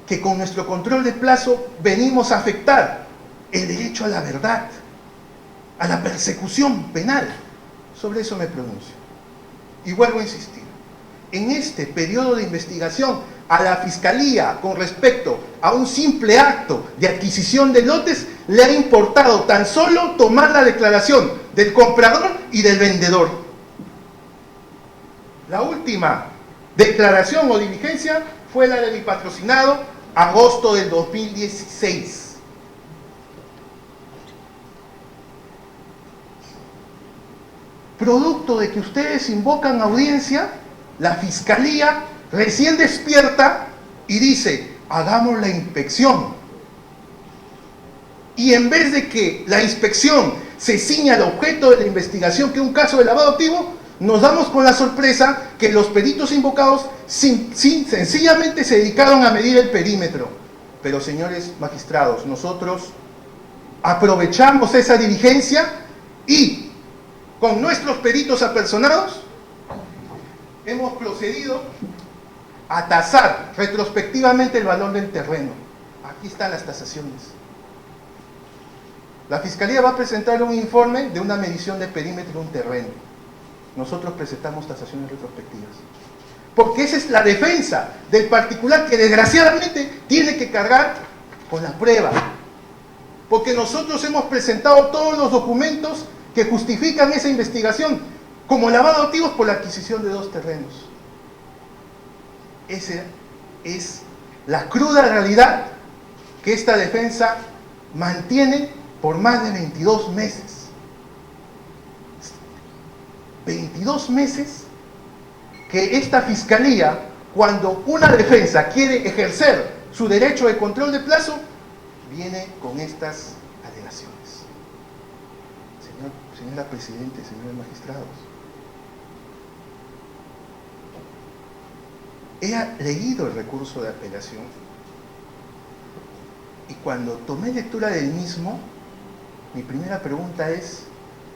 que con nuestro control de plazo venimos a afectar el derecho a la verdad, a la persecución penal. Sobre eso me pronuncio. Y vuelvo a insistir. En este periodo de investigación, a la Fiscalía, con respecto a un simple acto de adquisición de lotes, le ha importado tan solo tomar la declaración del comprador y del vendedor. La última declaración o diligencia fue la de mi patrocinado, agosto del 2016. Producto de que ustedes invocan audiencia, la Fiscalía recién despierta y dice, hagamos la inspección. Y en vez de que la inspección se ciña al objeto de la investigación, que es un caso de lavado activo, nos damos con la sorpresa que los peritos invocados sencillamente se dedicaron a medir el perímetro. Pero, señores magistrados, nosotros aprovechamos esa diligencia y con nuestros peritos apersonados hemos procedido a tasar retrospectivamente el valor del terreno. Aquí están las tasaciones. La Fiscalía va a presentar un informe de una medición de perímetro de un terreno. Nosotros presentamos tasaciones retrospectivas. Porque esa es la defensa del particular que desgraciadamente tiene que cargar con la prueba. Porque nosotros hemos presentado todos los documentos que justifican esa investigación como lavado de activos por la adquisición de 2 terrenos. Esa es la cruda realidad que esta defensa mantiene por más de 22 meses. 22 meses que esta Fiscalía, cuando una defensa quiere ejercer su derecho de control de plazo, viene con estas alegaciones. Señora Presidente, señores magistrados, he leído el recurso de apelación y cuando tomé lectura del mismo, mi primera pregunta es,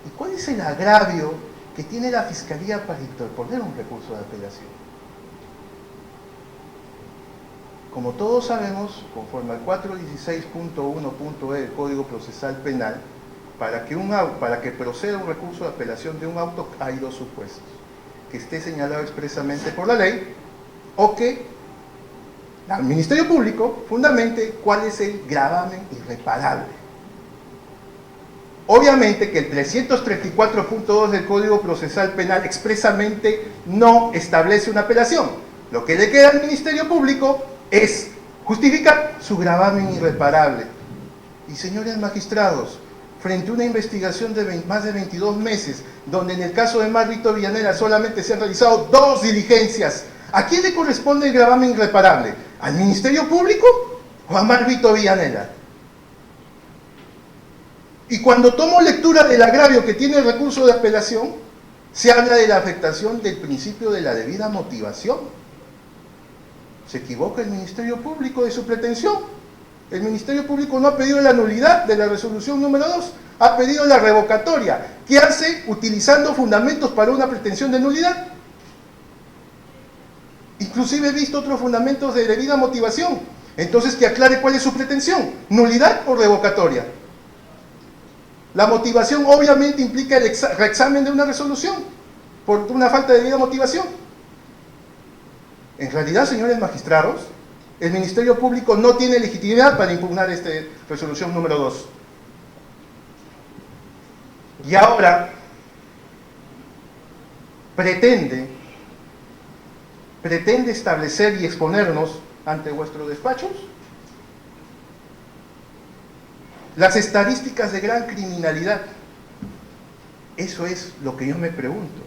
¿y cuál es el agravio que tiene la Fiscalía para interponer un recurso de apelación? Como todos sabemos, conforme al 416.1.e del Código Procesal Penal, para que proceda un recurso de apelación de un auto hay 2 supuestos: que esté señalado expresamente por la ley o que el Ministerio Público fundamente cuál es el gravamen irreparable. Obviamente que el 334.2 del Código Procesal Penal expresamente no establece una apelación. Lo que le queda al Ministerio Público es justificar su gravamen irreparable. Y, señores magistrados, frente a una investigación de más de 22 meses, donde en el caso de Marvito Villanera solamente se han realizado 2 diligencias, ¿a quién le corresponde el gravamen irreparable? ¿Al Ministerio Público o a Marvito Villanera? Y cuando tomo lectura del agravio que tiene el recurso de apelación, se habla de la afectación del principio de la debida motivación. Se equivoca el Ministerio Público de su pretensión. El Ministerio Público no ha pedido la nulidad de la resolución número 2, ha pedido la revocatoria. ¿Qué hace utilizando fundamentos para una pretensión de nulidad? Inclusive he visto otros fundamentos de debida motivación. Entonces, que aclare cuál es su pretensión, nulidad o revocatoria. La motivación obviamente implica el reexamen de una resolución por una falta de debida motivación. En realidad, señores magistrados, el Ministerio Público no tiene legitimidad para impugnar esta resolución número 2. Y ahora pretende establecer y exponernos ante vuestros despachos las estadísticas de gran criminalidad. Eso es lo que yo me pregunto.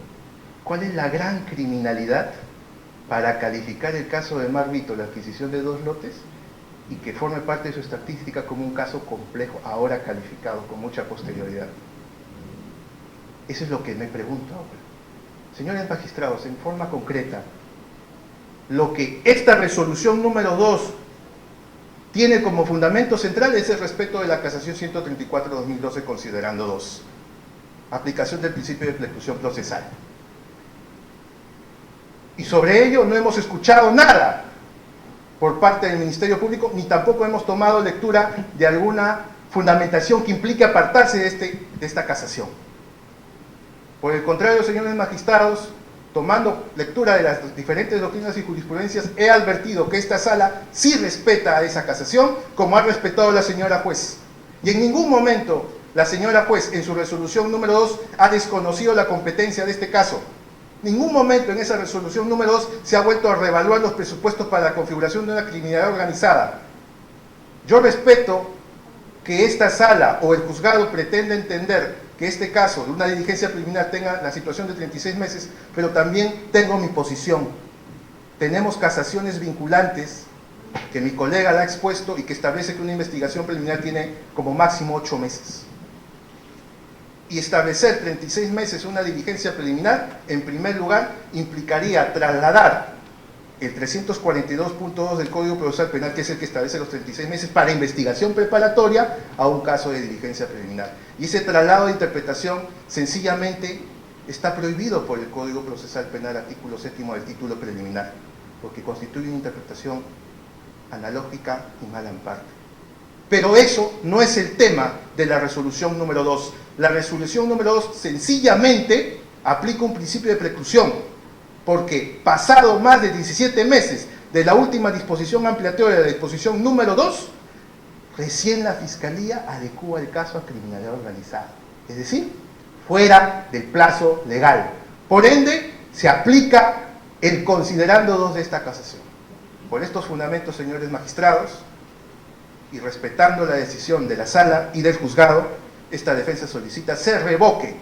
¿Cuál es la gran criminalidad para calificar el caso de Mar Vito, la adquisición de 2 lotes, y que forme parte de su estadística como un caso complejo, ahora calificado con mucha posterioridad. Eso es lo que me pregunto ahora. Señores magistrados, en forma concreta, lo que esta resolución número 2 tiene como fundamento central es el respeto de la casación 134/2012 considerando 2, aplicación del principio de preclusión procesal. Y sobre ello no hemos escuchado nada por parte del Ministerio Público, ni tampoco hemos tomado lectura de alguna fundamentación que implique apartarse de esta casación. Por el contrario, señores magistrados, tomando lectura de las diferentes doctrinas y jurisprudencias, he advertido que esta sala sí respeta a esa casación, como ha respetado la señora juez. Y en ningún momento la señora juez, en su resolución número 2, ha desconocido la competencia de este caso. Ningún momento en esa resolución número 2 se ha vuelto a reevaluar los presupuestos para la configuración de una criminalidad organizada. Yo respeto que esta sala o el juzgado pretenda entender que este caso de una diligencia preliminar tenga la situación de 36 meses, pero también tengo mi posición. Tenemos casaciones vinculantes, que mi colega la ha expuesto y que establece que una investigación preliminar tiene como máximo 8 meses. Y establecer 36 meses una diligencia preliminar, en primer lugar, implicaría trasladar el 342.2 del Código Procesal Penal, que es el que establece los 36 meses para investigación preparatoria, a un caso de diligencia preliminar. Y ese traslado de interpretación sencillamente está prohibido por el Código Procesal Penal, artículo 7º del título preliminar, porque constituye una interpretación analógica y mala en parte. Pero eso no es el tema de la resolución número 2. La resolución número 2 sencillamente aplica un principio de preclusión, porque pasado más de 17 meses de la última disposición ampliatoria de la disposición número 2, recién la Fiscalía adecúa el caso a criminalidad organizada, es decir, fuera del plazo legal. Por ende, se aplica el considerando 2 de esta casación. Por estos fundamentos, señores magistrados, y respetando la decisión de la sala y del juzgado, esta defensa solicita se revoque,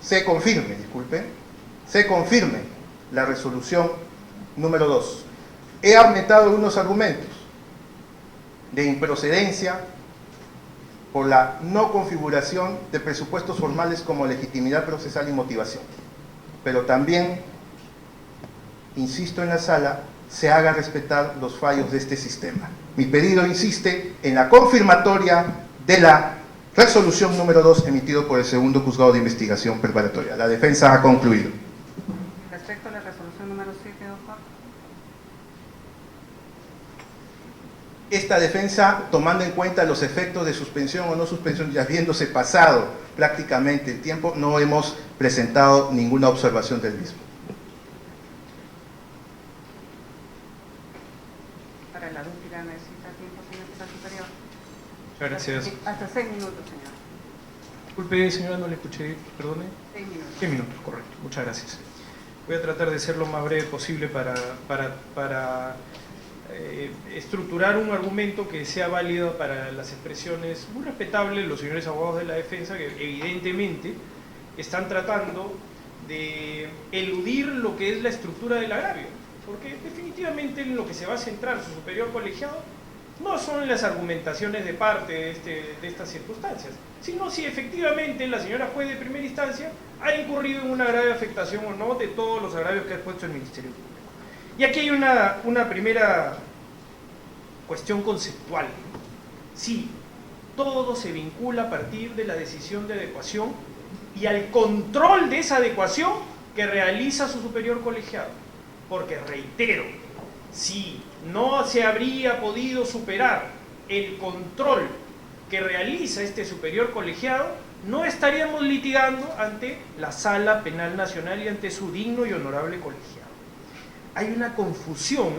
se confirme la resolución número 2. He aumentado algunos argumentos de improcedencia por la no configuración de presupuestos formales como legitimidad procesal y motivación, pero también insisto en la sala se haga respetar los fallos de este sistema. Mi pedido insiste en la confirmatoria de la resolución número 2 emitido por el segundo juzgado de investigación preparatoria. La defensa ha concluido. Respecto a la resolución número 7, doctor. Esta defensa, tomando en cuenta los efectos de suspensión o no suspensión, ya habiéndose pasado prácticamente el tiempo, no hemos presentado ninguna observación del mismo. Para la dúpida necesita tiempo, señor fiscal superior. Muchas gracias. Hasta 6 minutos, señor. Disculpe, señora, no le escuché, perdone. 6 minutos. 6 minutos, correcto. Muchas gracias. Voy a tratar de ser lo más breve posible para estructurar un argumento que sea válido para las expresiones muy respetables de los señores abogados de la defensa, que evidentemente están tratando de eludir lo que es la estructura del agravio, porque definitivamente en lo que se va a centrar su superior colegiado no son las argumentaciones de parte de estas circunstancias, sino si efectivamente la señora juez de primera instancia ha incurrido en una grave afectación o no de todos los agravios que ha expuesto el Ministerio Público. Y aquí hay una primera cuestión conceptual. Sí, todo se vincula a partir de la decisión de adecuación y al control de esa adecuación que realiza su superior colegiado. Porque, reitero, si no se habría podido superar el control que realiza este superior colegiado, no estaríamos litigando ante la Sala Penal Nacional y ante su digno y honorable colegiado. Hay una confusión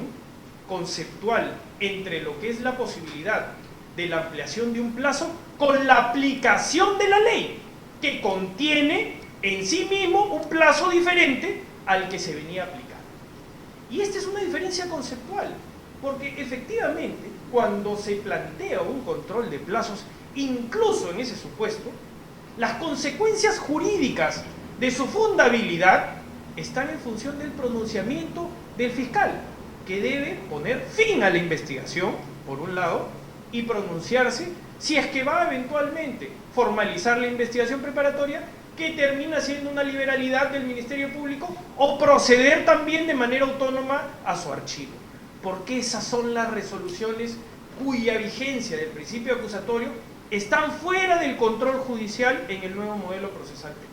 conceptual entre lo que es la posibilidad de la ampliación de un plazo con la aplicación de la ley, que contiene en sí mismo un plazo diferente al que se venía aplicando. Y esta es una diferencia conceptual, porque efectivamente cuando se plantea un control de plazos, incluso en ese supuesto, las consecuencias jurídicas de su fundabilidad están en función del pronunciamiento del fiscal, que debe poner fin a la investigación, por un lado, y pronunciarse si es que va eventualmente formalizar la investigación preparatoria, que termina siendo una liberalidad del Ministerio Público, o proceder también de manera autónoma a su archivo. Porque esas son las resoluciones cuya vigencia del principio acusatorio están fuera del control judicial en el nuevo modelo procesal penal.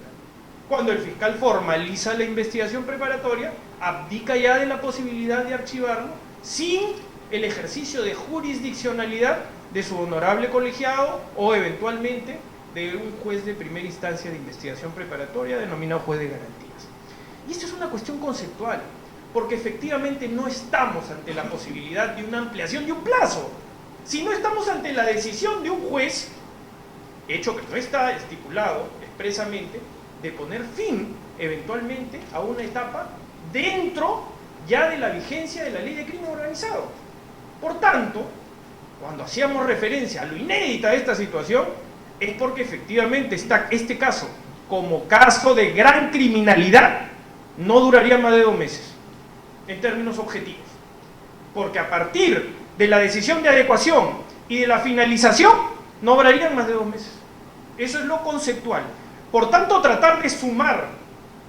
Cuando el fiscal formaliza la investigación preparatoria, abdica ya de la posibilidad de archivarlo sin el ejercicio de jurisdiccionalidad de su honorable colegiado o eventualmente de un juez de primera instancia de investigación preparatoria denominado juez de garantías. Y esto es una cuestión conceptual, porque efectivamente no estamos ante la posibilidad de una ampliación de un plazo, sino estamos ante la decisión de un juez, hecho que no está estipulado expresamente, de poner fin eventualmente a una etapa dentro ya de la vigencia de la ley de crimen organizado. Por tanto, cuando hacíamos referencia a lo inédita de esta situación, es porque efectivamente este caso, como caso de gran criminalidad, no duraría más de 2 meses, en términos objetivos. Porque a partir de la decisión de adecuación y de la finalización, no durarían más de 2 meses. Eso es lo conceptual. Por tanto, tratar de sumar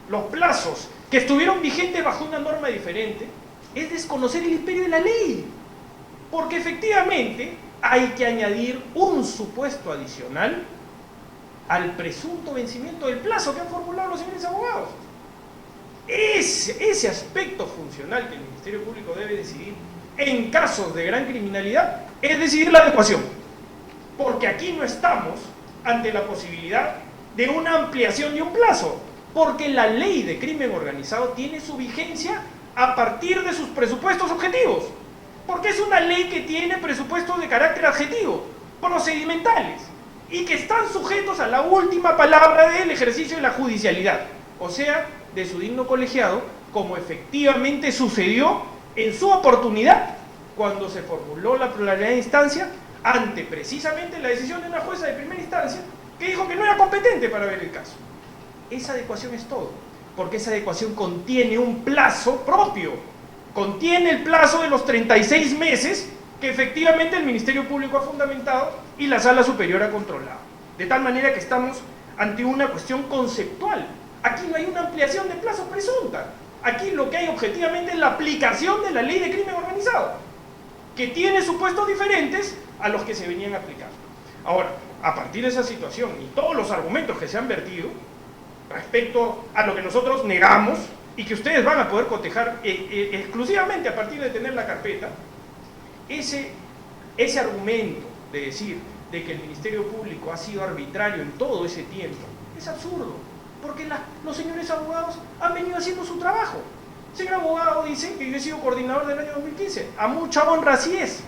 los plazos que estuvieron vigentes bajo una norma diferente es desconocer el imperio de la ley. Porque efectivamente hay que añadir un supuesto adicional al presunto vencimiento del plazo que han formulado los señores abogados. Ese aspecto funcional que el Ministerio Público debe decidir en casos de gran criminalidad es decidir la adecuación. Porque aquí no estamos ante la posibilidad de una ampliación de un plazo, porque la ley de crimen organizado tiene su vigencia a partir de sus presupuestos objetivos, porque es una ley que tiene presupuestos de carácter adjetivo, procedimentales, y que están sujetos a la última palabra del ejercicio de la judicialidad, o sea, de su digno colegiado, como efectivamente sucedió en su oportunidad cuando se formuló la pluralidad de instancia ante precisamente la decisión de una jueza de primera instancia que dijo que no era competente para ver el caso. Esa adecuación es todo, porque esa adecuación contiene un plazo propio, contiene el plazo de los 36 meses que efectivamente el Ministerio Público ha fundamentado y la Sala Superior ha controlado. De tal manera que estamos ante una cuestión conceptual. Aquí no hay una ampliación de plazo presunta. Aquí lo que hay objetivamente es la aplicación de la ley de crimen organizado, que tiene supuestos diferentes a los que se venían aplicando. Ahora, a partir de esa situación y todos los argumentos que se han vertido respecto a lo que nosotros negamos y que ustedes van a poder cotejar exclusivamente a partir de tener la carpeta, ese argumento de decir de que el Ministerio Público ha sido arbitrario en todo ese tiempo es absurdo, porque los señores abogados han venido haciendo su trabajo. El señor abogado dice que yo he sido coordinador del año 2015, a mucha honra así es,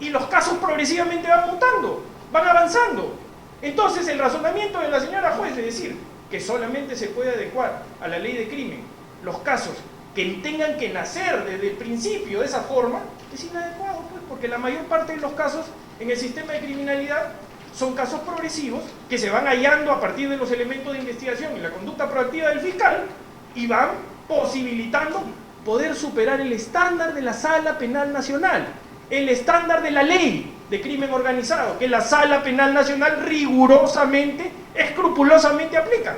y los casos progresivamente van mutando, van avanzando. Entonces el razonamiento de la señora juez de decir que solamente se puede adecuar a la ley de crimen los casos que tengan que nacer desde el principio de esa forma es inadecuado, pues, porque la mayor parte de los casos en el sistema de criminalidad son casos progresivos que se van hallando a partir de los elementos de investigación y la conducta proactiva del fiscal y van posibilitando poder superar el estándar de la Sala Penal Nacional, el estándar de la ley de crimen organizado, que la Sala Penal Nacional rigurosamente, escrupulosamente aplica.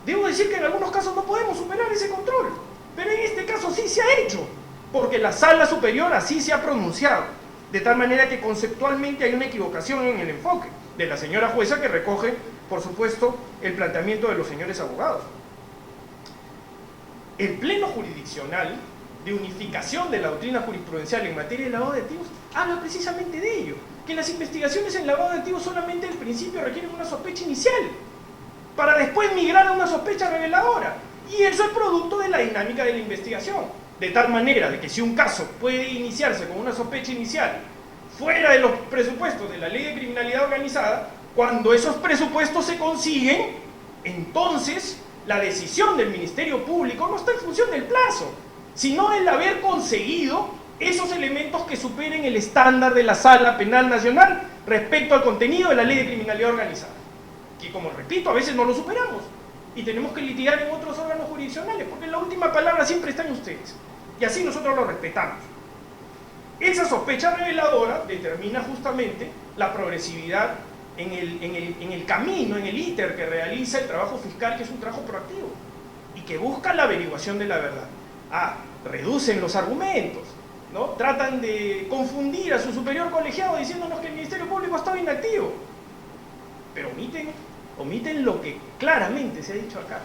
Debo decir que en algunos casos no podemos superar ese control, pero en este caso sí se ha hecho, porque la Sala Superior así se ha pronunciado, de tal manera que conceptualmente hay una equivocación en el enfoque de la señora jueza que recoge, por supuesto, el planteamiento de los señores abogados. El pleno jurisdiccional de unificación de la doctrina jurisprudencial en materia de lavado de activos habla precisamente de ello, que las investigaciones en lavado de activos solamente al principio requieren una sospecha inicial, para después migrar a una sospecha reveladora, y eso es producto de la dinámica de la investigación, de tal manera de que si un caso puede iniciarse con una sospecha inicial fuera de los presupuestos de la ley de criminalidad organizada, cuando esos presupuestos se consiguen, entonces la decisión del Ministerio Público no está en función del plazo, sino el haber conseguido esos elementos que superen el estándar de la Sala Penal Nacional respecto al contenido de la ley de criminalidad organizada, que, como repito, a veces no lo superamos. y tenemos que litigar en otros órganos jurisdiccionales, porque la última palabra siempre está en ustedes, y así nosotros lo respetamos. Esa sospecha reveladora determina justamente la progresividad en el camino, en el íter que realiza el trabajo fiscal, que es un trabajo proactivo y que busca la averiguación de la verdad. Reducen los argumentos, ¿no? Tratan de confundir a su superior colegiado diciéndonos que el Ministerio Público ha estado inactivo, pero omiten lo que claramente se ha dicho acá: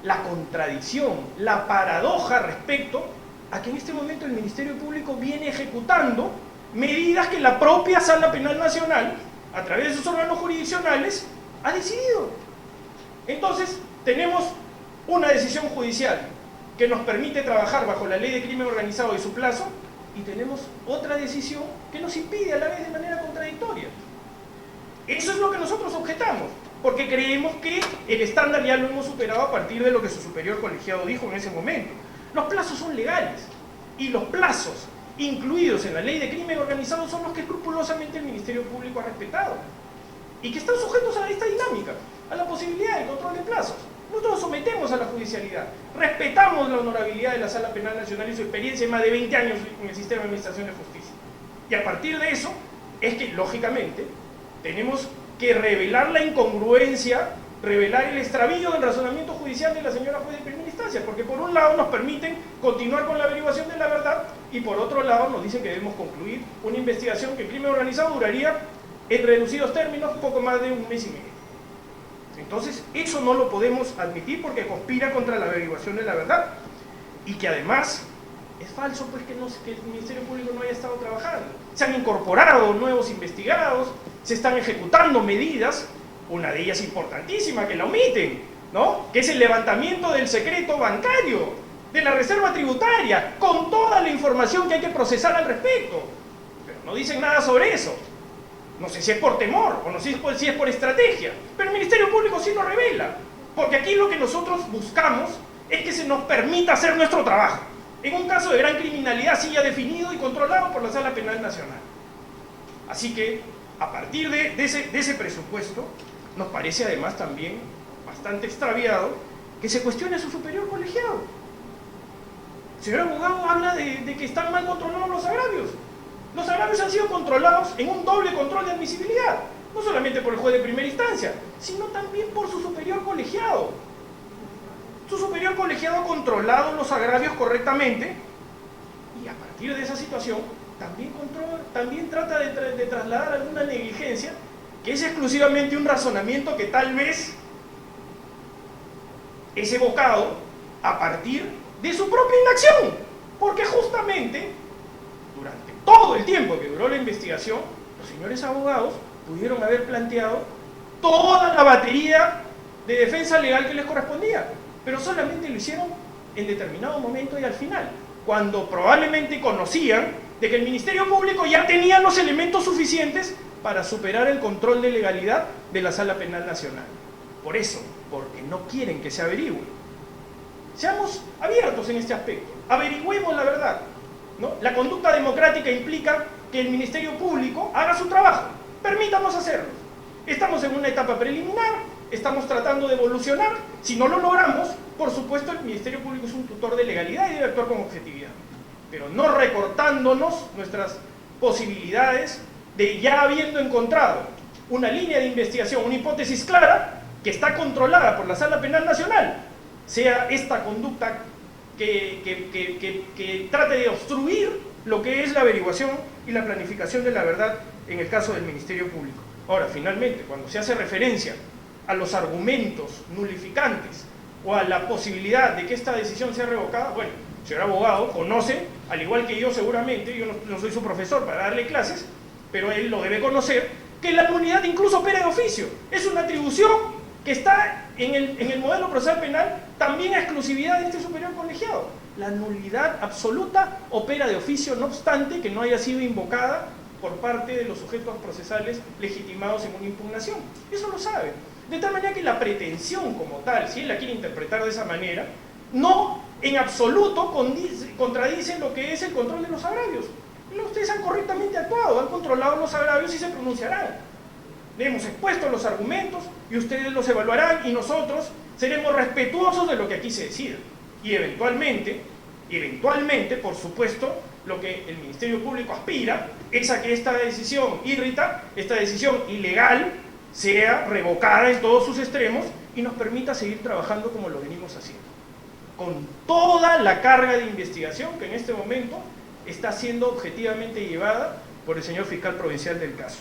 la contradicción, la paradoja respecto a que en este momento el Ministerio Público viene ejecutando medidas que la propia Sala Penal Nacional, a través de sus órganos jurisdiccionales, ha decidido. Entonces, tenemos una decisión judicial que nos permite trabajar bajo la ley de crimen organizado y su plazo, y tenemos otra decisión que nos impide a la vez de manera contradictoria. Eso es lo que nosotros objetamos, porque creemos que el estándar ya lo hemos superado a partir de lo que su superior colegiado dijo en ese momento. Los plazos son legales, y los plazos incluidos en la ley de crimen organizado son los que escrupulosamente el Ministerio Público ha respetado, y que están sujetos a esta dinámica, a la posibilidad de control de plazos. Nosotros sometemos a la judicialidad, respetamos la honorabilidad de la Sala Penal Nacional y su experiencia de más de 20 años en el sistema de administración de justicia. Y a partir de eso, es que, lógicamente, tenemos que revelar la incongruencia, revelar el extravío del razonamiento judicial de la señora juez de primera instancia, porque por un lado nos permiten continuar con la averiguación de la verdad, y por otro lado nos dicen que debemos concluir una investigación que el crimen organizado duraría, en reducidos términos, poco más de un mes y medio. Entonces, eso no lo podemos admitir porque conspira contra la averiguación de la verdad, y que además es falso pues que el Ministerio Público no haya estado trabajando. Se han incorporado nuevos investigados, se están ejecutando medidas, una de ellas importantísima que la omiten, ¿no? Que es el levantamiento del secreto bancario, de la reserva tributaria, con toda la información que hay que procesar al respecto. Pero no dicen nada sobre eso. No sé si es por temor o no sé si es por estrategia, pero el Ministerio Público sí lo revela, porque aquí lo que nosotros buscamos es que se nos permita hacer nuestro trabajo, en un caso de gran criminalidad sí ya definido y controlado por la Sala Penal Nacional. Así que, a partir de ese presupuesto, nos parece además también bastante extraviado que se cuestione a su superior colegiado. El señor abogado habla de que están mal controlados los agravios. Los agravios han sido controlados en un doble control de admisibilidad, no solamente por el juez de primera instancia, sino también por su superior colegiado. Su superior colegiado ha controlado los agravios correctamente, y a partir de esa situación también trata de trasladar alguna negligencia, que es exclusivamente un razonamiento que tal vez es evocado a partir de su propia inacción, porque justamente durante todo el tiempo que duró la investigación, los señores abogados pudieron haber planteado toda la batería de defensa legal que les correspondía, pero solamente lo hicieron en determinado momento y al final, cuando probablemente conocían de que el Ministerio Público ya tenía los elementos suficientes para superar el control de legalidad de la Sala Penal Nacional. Por eso, porque no quieren que se averigüe. Seamos abiertos en este aspecto, averigüemos la verdad, ¿no? La conducta democrática implica que el Ministerio Público haga su trabajo, permítanos hacerlo. Estamos en una etapa preliminar, estamos tratando de evolucionar. Si no lo logramos, por supuesto el Ministerio Público es un tutor de legalidad y debe actuar con objetividad, pero no recortándonos nuestras posibilidades de, ya habiendo encontrado una línea de investigación, una hipótesis clara que está controlada por la Sala Penal Nacional, sea esta conducta que trate de obstruir lo que es la averiguación y la planificación de la verdad en el caso del Ministerio Público. Ahora, finalmente, cuando se hace referencia a los argumentos nulificantes o a la posibilidad de que esta decisión sea revocada, bueno, el señor abogado conoce, al igual que yo seguramente, yo no soy su profesor para darle clases, pero él lo debe conocer, que la nulidad incluso opera de oficio. Es una atribución que está en el modelo procesal penal también a exclusividad de este superior colegiado. La nulidad absoluta opera de oficio, no obstante que no haya sido invocada por parte de los sujetos procesales legitimados en una impugnación. Eso lo sabe. De tal manera que la pretensión como tal, si él la quiere interpretar de esa manera, no en absoluto contradice lo que es el control de los agravios. Ustedes han correctamente actuado, han controlado los agravios y se pronunciarán. Le hemos expuesto los argumentos y ustedes los evaluarán, y nosotros seremos respetuosos de lo que aquí se decida. Y eventualmente, por supuesto, lo que el Ministerio Público aspira es a que esta decisión esta decisión ilegal, sea revocada en todos sus extremos y nos permita seguir trabajando como lo venimos haciendo, con toda la carga de investigación que en este momento está siendo objetivamente llevada por el señor fiscal provincial del caso.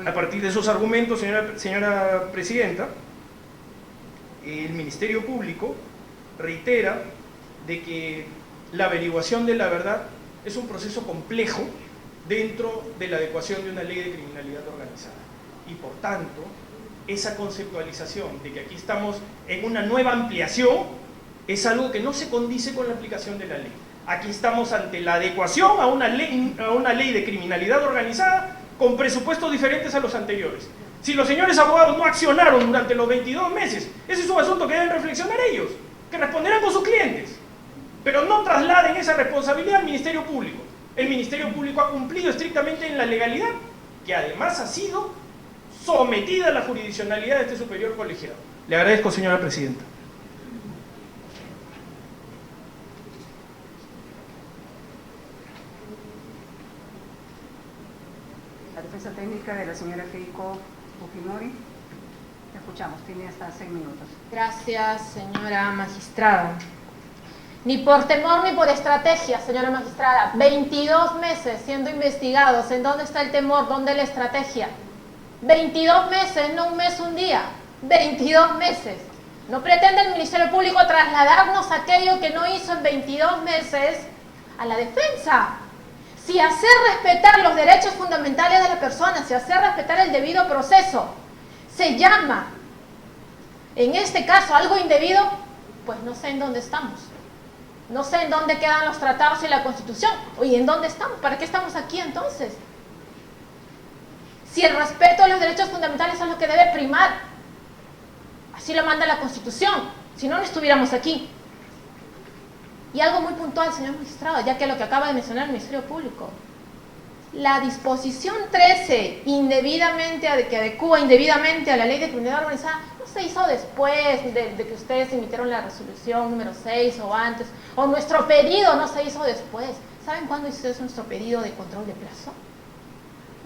A partir de esos argumentos, señora Presidenta, el Ministerio Público reitera de que la averiguación de la verdad es un proceso complejo dentro de la adecuación de una ley de criminalidad organizada. Y por tanto, esa conceptualización de que aquí estamos en una nueva ampliación es algo que no se condice con la aplicación de la ley. Aquí estamos ante la adecuación a una ley de criminalidad organizada con presupuestos diferentes a los anteriores. Si los señores abogados no accionaron durante los 22 meses, ese es un asunto que deben reflexionar ellos, que responderán con sus clientes. Pero no trasladen esa responsabilidad al Ministerio Público. El Ministerio Público ha cumplido estrictamente en la legalidad, que además ha sido sometida a la jurisdiccionalidad de este superior colegiado. Le agradezco, señora Presidenta. La defensa técnica de la señora Keiko Fujimori. Te escuchamos, tiene hasta 6 minutos. Gracias, señora magistrada. Ni por temor ni por estrategia, señora magistrada. 22 meses siendo investigados. ¿En dónde está el temor? ¿Dónde la estrategia? 22 meses, no un mes, un día. 22 meses. No pretende el Ministerio Público trasladarnos aquello que no hizo en 22 meses a la defensa. Si hacer respetar los derechos fundamentales de la persona, si hacer respetar el debido proceso, se llama, en este caso, algo indebido, pues no sé en dónde estamos. No sé en dónde quedan los tratados y la Constitución. Oye, ¿en dónde estamos? ¿Para qué estamos aquí entonces? Si el respeto a los derechos fundamentales es lo que debe primar, así lo manda la Constitución, si no, no estuviéramos aquí. Y algo muy puntual, señor magistrado, ya que lo que acaba de mencionar el Ministerio Público. La disposición 13, que adecúa indebidamente a la ley de criminalidad organizada, no se hizo después de que ustedes emitieron la resolución número 6 o antes, o nuestro pedido no se hizo después. ¿Saben cuándo hizo nuestro pedido de control de plazo?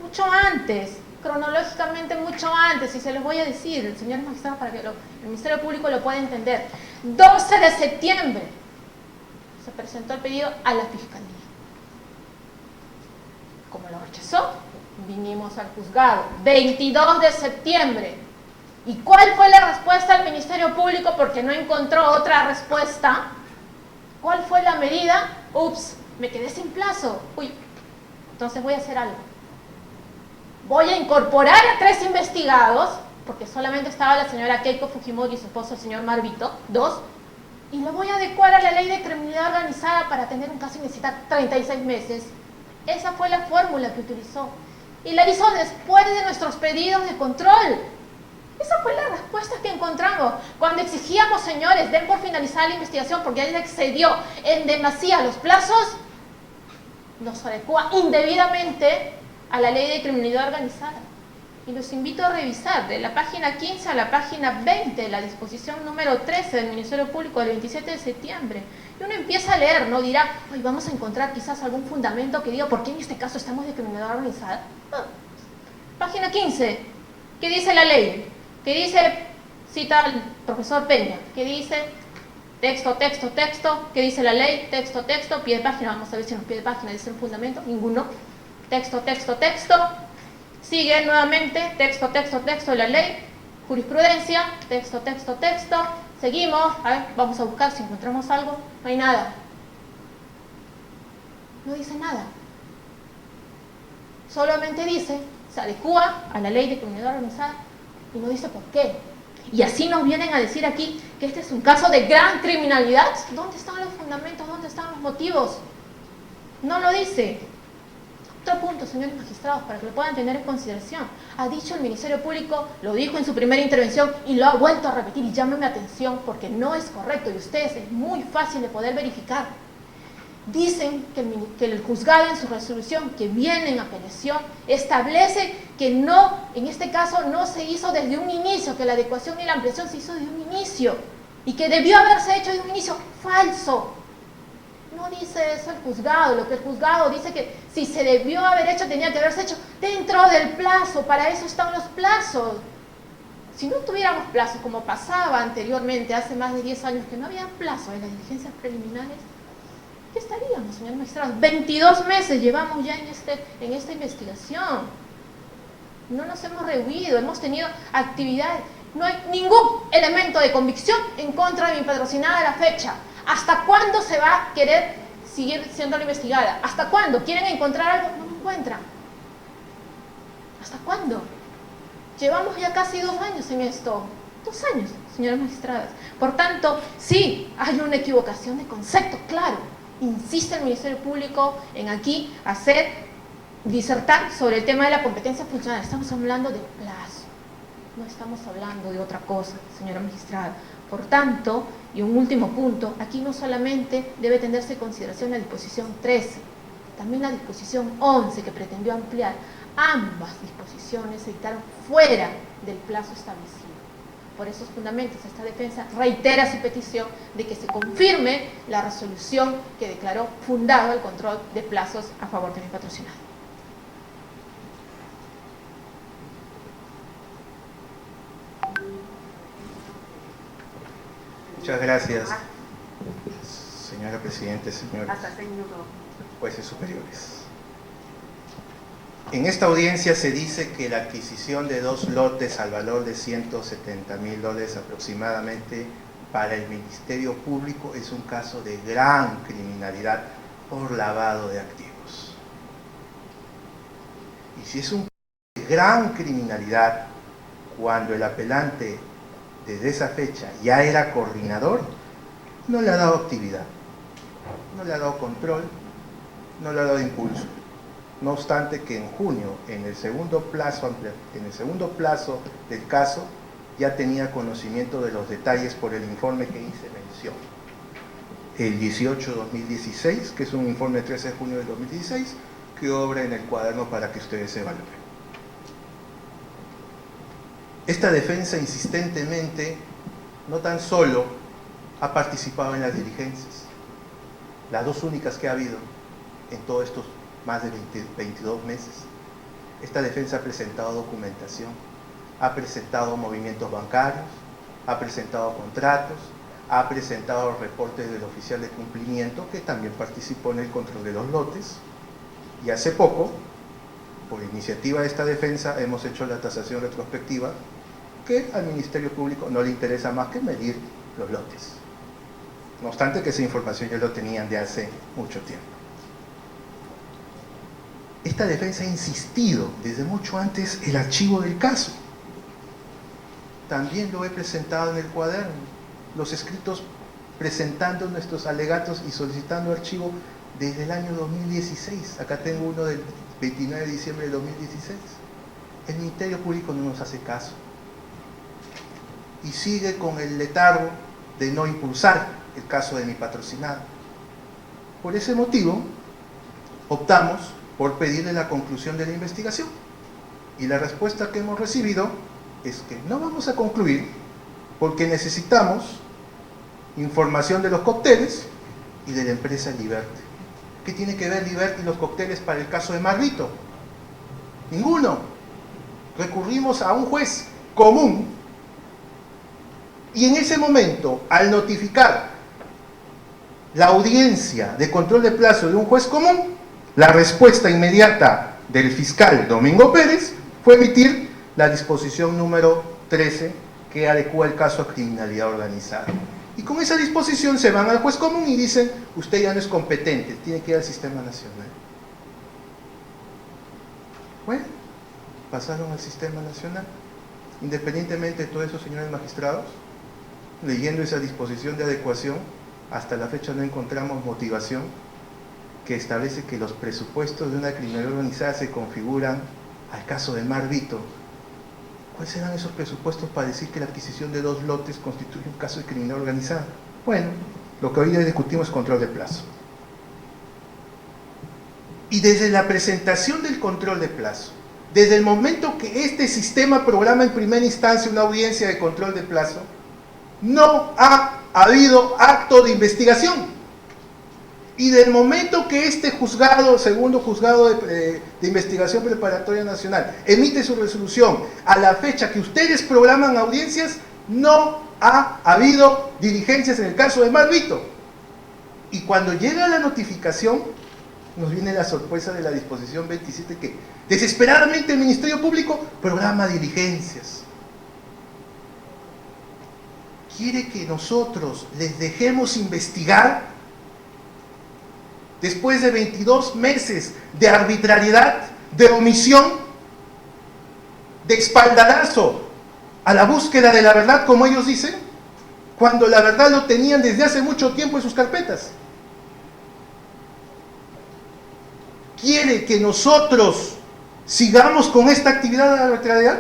Mucho antes, cronológicamente mucho antes, y se los voy a decir, señor magistrado, para que el Ministerio Público lo pueda entender. 12 de septiembre se presentó el pedido a la Fiscalía. Como lo rechazó, vinimos al juzgado. 22 de septiembre. ¿Y cuál fue la respuesta del Ministerio Público? Porque no encontró otra respuesta. ¿Cuál fue la medida? Ups, me quedé sin plazo. Uy, entonces voy a hacer algo. Voy a incorporar a 3 investigados, porque solamente estaba la señora Keiko Fujimori y su esposo, el señor Marvito, 2, y lo voy a adecuar a la ley de criminalidad organizada para tener un caso y necesitar 36 meses. Esa fue la fórmula que utilizó. Y la hizo después de nuestros pedidos de control. Esa fue la respuesta que encontramos. Cuando exigíamos, señores, den por finalizar la investigación porque él excedió en demasía los plazos, nos adecua indebidamente a la ley de criminalidad organizada. Y los invito a revisar de la página 15 a la página 20, la disposición número 13 del Ministerio Público del 27 de septiembre. Y uno empieza a leer, ¿no? Dirá, hoy vamos a encontrar quizás algún fundamento que diga por qué en este caso estamos de criminalidad organizada. No. Página 15, ¿qué dice la ley? ¿Qué dice, cita al profesor Peña? ¿Qué dice? Texto, texto, texto. ¿Qué dice la ley? Texto, texto, pie de página. Vamos a ver si en los pies de página dice un fundamento. Ninguno. Texto, texto, texto. Sigue nuevamente, texto, texto, texto de la ley, jurisprudencia, texto, texto, texto, seguimos, a ver, vamos a buscar si encontramos algo, no hay nada. No dice nada. Solamente dice, se adecúa a la ley de criminalidad organizada y no dice por qué. Y así nos vienen a decir aquí que este es un caso de gran criminalidad. ¿Dónde están los fundamentos? ¿Dónde están los motivos? No lo dice. Otro punto, señores magistrados, para que lo puedan tener en consideración. Ha dicho el Ministerio Público, lo dijo en su primera intervención y lo ha vuelto a repetir, y llámeme atención porque no es correcto y ustedes es muy fácil de poder verificar. Dicen que el juzgado en su resolución que viene en apelación establece que no, en este caso no se hizo desde un inicio, que la adecuación y la ampliación se hizo desde un inicio y que debió haberse hecho desde un inicio. Falso. No dice eso el juzgado. Lo que el juzgado dice que si se debió haber hecho, tenía que haberse hecho dentro del plazo. Para eso están los plazos. Si no tuviéramos plazos, como pasaba anteriormente, hace más de 10 años, que no había plazo en las diligencias preliminares, ¿qué estaríamos, señor magistrado? 22 meses llevamos ya en esta investigación. No nos hemos rehuido, hemos tenido actividades. No hay ningún elemento de convicción en contra de mi patrocinada a la fecha. ¿Hasta cuándo se va a querer seguir siendo investigada? ¿Hasta cuándo? ¿Quieren encontrar algo? No lo encuentran. ¿Hasta cuándo? Llevamos ya casi 2 años en esto. 2 años, señoras magistradas. Por tanto, sí, hay una equivocación de concepto, claro. Insiste el Ministerio Público en aquí disertar sobre el tema de la competencia funcional. Estamos hablando de plazo, no estamos hablando de otra cosa, señora magistrada. Por tanto, y un último punto, aquí no solamente debe tenerse en consideración la disposición 13, también la disposición 11 que pretendió ampliar. Ambas disposiciones se dictaron fuera del plazo establecido. Por esos fundamentos, esta defensa reitera su petición de que se confirme la resolución que declaró fundado el control de plazos a favor de mi patrocinado. Muchas gracias, señora Presidenta, señores Hasta 6 minutos. jueces superiores. En esta audiencia se dice que la adquisición de 2 lotes al valor de $170.000 aproximadamente para el Ministerio Público es un caso de gran criminalidad por lavado de activos. Y si es un caso de gran criminalidad, cuando el apelante desde esa fecha ya era coordinador, no le ha dado actividad, no le ha dado control, no le ha dado impulso. No obstante que en junio, en el segundo plazo del caso, ya tenía conocimiento de los detalles por el informe que hice mención. El 18-2016, que es un informe de 13 de junio del 2016, que obra en el cuaderno para que ustedes evalúen. Esta defensa insistentemente no tan solo ha participado en las diligencias, las 2 únicas que ha habido en todos estos más de 22 meses. Esta defensa ha presentado documentación, ha presentado movimientos bancarios, ha presentado contratos, ha presentado reportes del oficial de cumplimiento que también participó en el control de los lotes, y hace poco, por iniciativa de esta defensa, hemos hecho la tasación retrospectiva que al Ministerio Público no le interesa más que medir los lotes. No obstante que esa información ya lo tenían de hace mucho tiempo. Esta defensa ha insistido desde mucho antes el archivo del caso. También lo he presentado en el cuaderno, los escritos presentando nuestros alegatos y solicitando archivo desde el año 2016. Acá tengo uno del 29 de diciembre de 2016. El Ministerio Público no nos hace caso y sigue con el letargo de no impulsar el caso de mi patrocinado. Por ese motivo, optamos por pedirle la conclusión de la investigación. Y la respuesta que hemos recibido es que no vamos a concluir porque necesitamos información de los cócteles y de la empresa Liberty. ¿Qué tiene que ver Liberty y los cócteles para el caso de Marvito? Ninguno. Recurrimos a un juez común y en ese momento, al notificar la audiencia de control de plazo de un juez común, la respuesta inmediata del fiscal Domingo Pérez fue emitir la disposición número 13 que adecua el caso a criminalidad organizada. Y con esa disposición se van al juez común y dicen, usted ya no es competente, tiene que ir al sistema nacional. Bueno, pasaron al sistema nacional. Independientemente de todos esos señores magistrados, leyendo esa disposición de adecuación, hasta la fecha no encontramos motivación que establece que los presupuestos de una criminalidad organizada se configuran al caso de Marvito. ¿Cuáles serán esos presupuestos para decir que la adquisición de 2 lotes constituye un caso de criminalidad organizada? Bueno, lo que hoy discutimos es control de plazo. Y desde la presentación del control de plazo, desde el momento que este sistema programa en primera instancia una audiencia de control de plazo, no ha habido acto de investigación. Y del momento que este juzgado, segundo juzgado de investigación preparatoria nacional, emite su resolución a la fecha que ustedes programan audiencias, no ha habido diligencias en el caso de Malvito. Y cuando llega la notificación, nos viene la sorpresa de la disposición 27 que desesperadamente el Ministerio Público programa diligencias. ¿Quiere que nosotros les dejemos investigar después de 22 meses de arbitrariedad, de omisión, de espaldarazo a la búsqueda de la verdad, como ellos dicen, cuando la verdad lo tenían desde hace mucho tiempo en sus carpetas? ¿Quiere que nosotros sigamos con esta actividad de arbitrariedad?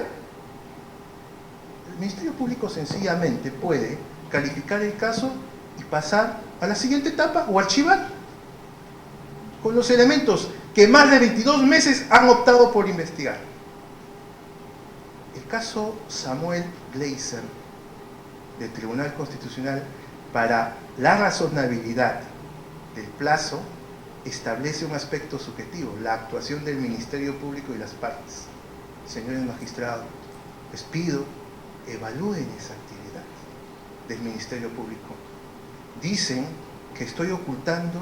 El Ministerio Público sencillamente puede calificar el caso y pasar a la siguiente etapa o archivar con los elementos que más de 22 meses han optado por investigar. El caso Samuel Gleiser del Tribunal Constitucional, para la razonabilidad del plazo, establece un aspecto subjetivo, la actuación del Ministerio Público y las partes. Señores magistrados, les pido, evalúen esa actividad del Ministerio Público. Dicen que estoy ocultando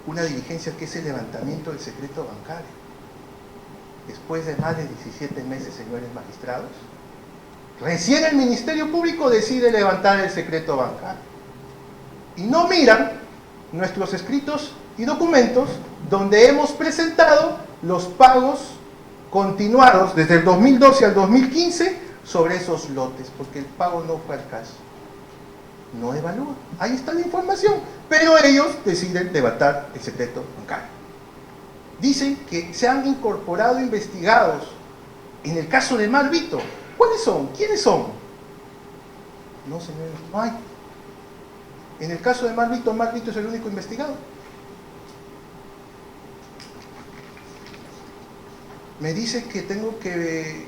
una diligencia que es el levantamiento del secreto bancario. Después de más de 17 meses, señores magistrados, recién el Ministerio Público decide levantar el secreto bancario. Y no miran nuestros escritos y documentos donde hemos presentado los pagos continuados desde el 2012 al 2015 sobre esos lotes, porque el pago no fue al caso. No evalúan. Ahí está la información, pero ellos deciden levantar el secreto bancario. Dicen que se han incorporado investigados en el caso de Malvito. ¿Cuáles son? ¿Quiénes son? No, señores, no hay. En el caso de Malvito, Malvito es el único investigado. Me dice que tengo que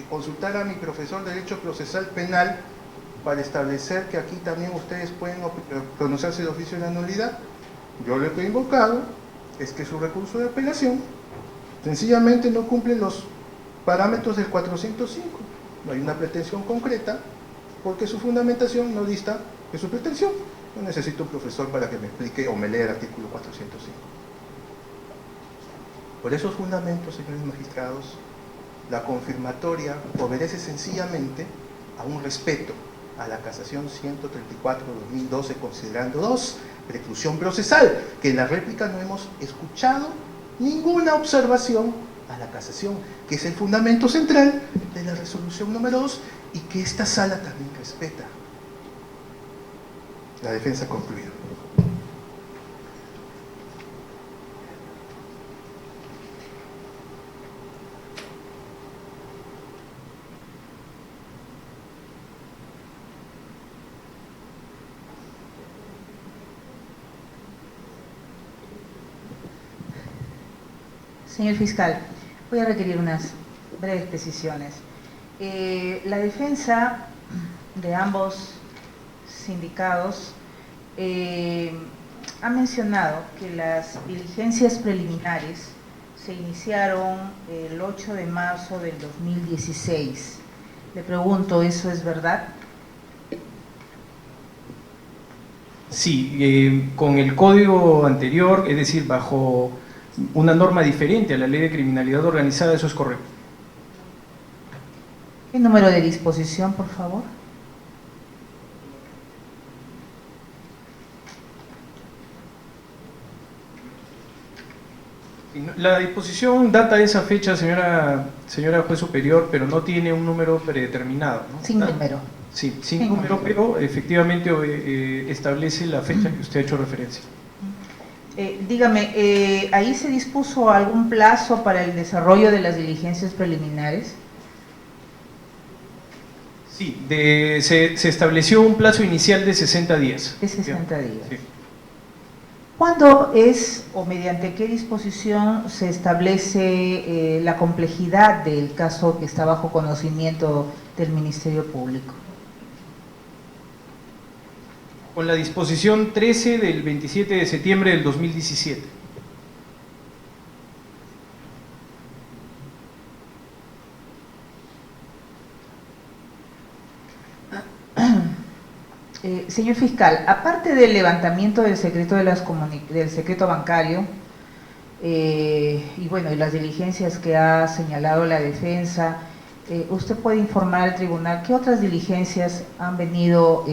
consultar a mi profesor de Derecho Procesal Penal para establecer que aquí también ustedes pueden pronunciarse de oficio de la nulidad. Yo lo que he invocado es que su recurso de apelación sencillamente no cumple los parámetros del 405. No hay una pretensión concreta porque su fundamentación no dista de su pretensión. No necesito un profesor para que me explique o me lea el artículo 405. Por esos fundamentos, señores magistrados, la confirmatoria obedece sencillamente a un respeto a la casación 134/2012, considerando 2, preclusión procesal, que en la réplica no hemos escuchado ninguna observación a la casación, que es el fundamento central de la resolución número 2 y que esta sala también respeta. La defensa concluida. Señor fiscal, voy a requerir unas breves precisiones. La defensa de ambos sindicados ha mencionado que las diligencias preliminares se iniciaron el 8 de marzo del 2016. Le pregunto, ¿eso es verdad? Sí, con el código anterior, es decir, bajo una norma diferente a la ley de criminalidad organizada, eso es correcto. ¿Qué número de disposición, por favor? La disposición data de esa fecha, señora juez superior, pero no tiene un número predeterminado, ¿no? Sin número. Sí, sin número, pero efectivamente establece la fecha que usted ha hecho referencia. Dígame, ¿ahí se dispuso algún plazo para el desarrollo de las diligencias preliminares? Sí, se estableció un plazo inicial de 60 días. De 60 días. Sí. ¿Cuándo es o mediante qué disposición se establece la complejidad del caso que está bajo conocimiento del Ministerio Público? Con la disposición 13 del 27 de septiembre del 2017. Señor fiscal, aparte del levantamiento del secreto del secreto bancario y bueno, y las diligencias que ha señalado la defensa, ¿usted puede informar al tribunal qué otras diligencias han venido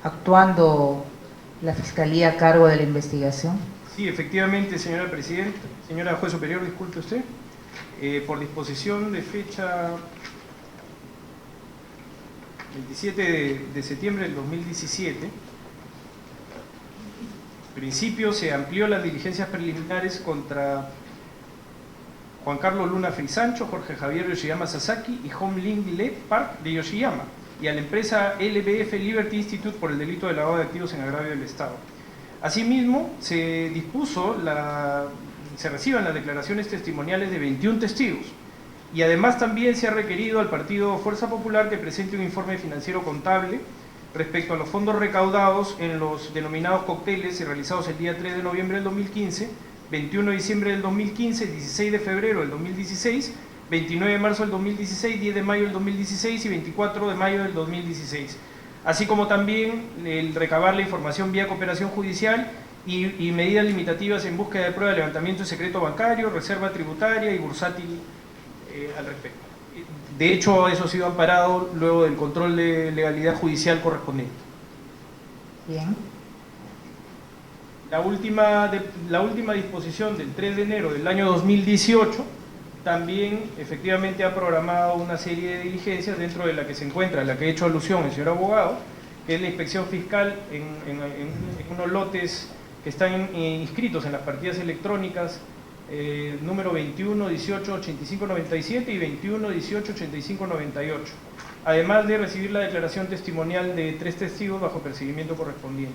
actuando la Fiscalía a cargo de la investigación? Sí, efectivamente, señora presidenta, señora juez superior, disculpe usted, por disposición de fecha 27 de septiembre del 2017, en principio se amplió las diligencias preliminares contra Juan Carlos Luna Frisancho, Jorge Javier Yoshiyama Sasaki y Hong Ling Le Park de Yoshiyama, y a la empresa LBF Liberty Institute por el delito de lavado de activos en agravio del Estado. Asimismo, se reciban las declaraciones testimoniales de 21 testigos, y además también se ha requerido al partido Fuerza Popular que presente un informe financiero contable respecto a los fondos recaudados en los denominados cócteles realizados el día 3 de noviembre del 2015, 21 de diciembre del 2015, 16 de febrero del 2016, 29 de marzo del 2016, 10 de mayo del 2016 y 24 de mayo del 2016. Así como también el recabar la información vía cooperación judicial y medidas limitativas en búsqueda de prueba de levantamiento de secreto bancario, reserva tributaria y bursátil al respecto. De hecho, eso ha sido amparado luego del control de legalidad judicial correspondiente. Bien. La última disposición del 3 de enero del año 2018 también efectivamente ha programado una serie de diligencias, dentro de la que se encuentra la que ha hecho alusión el señor abogado, que es la inspección fiscal en unos lotes que están inscritos en las partidas electrónicas número 21 18 85 97 y 21 18 85 98, además de recibir la declaración testimonial de 3 testigos bajo perseguimiento correspondiente.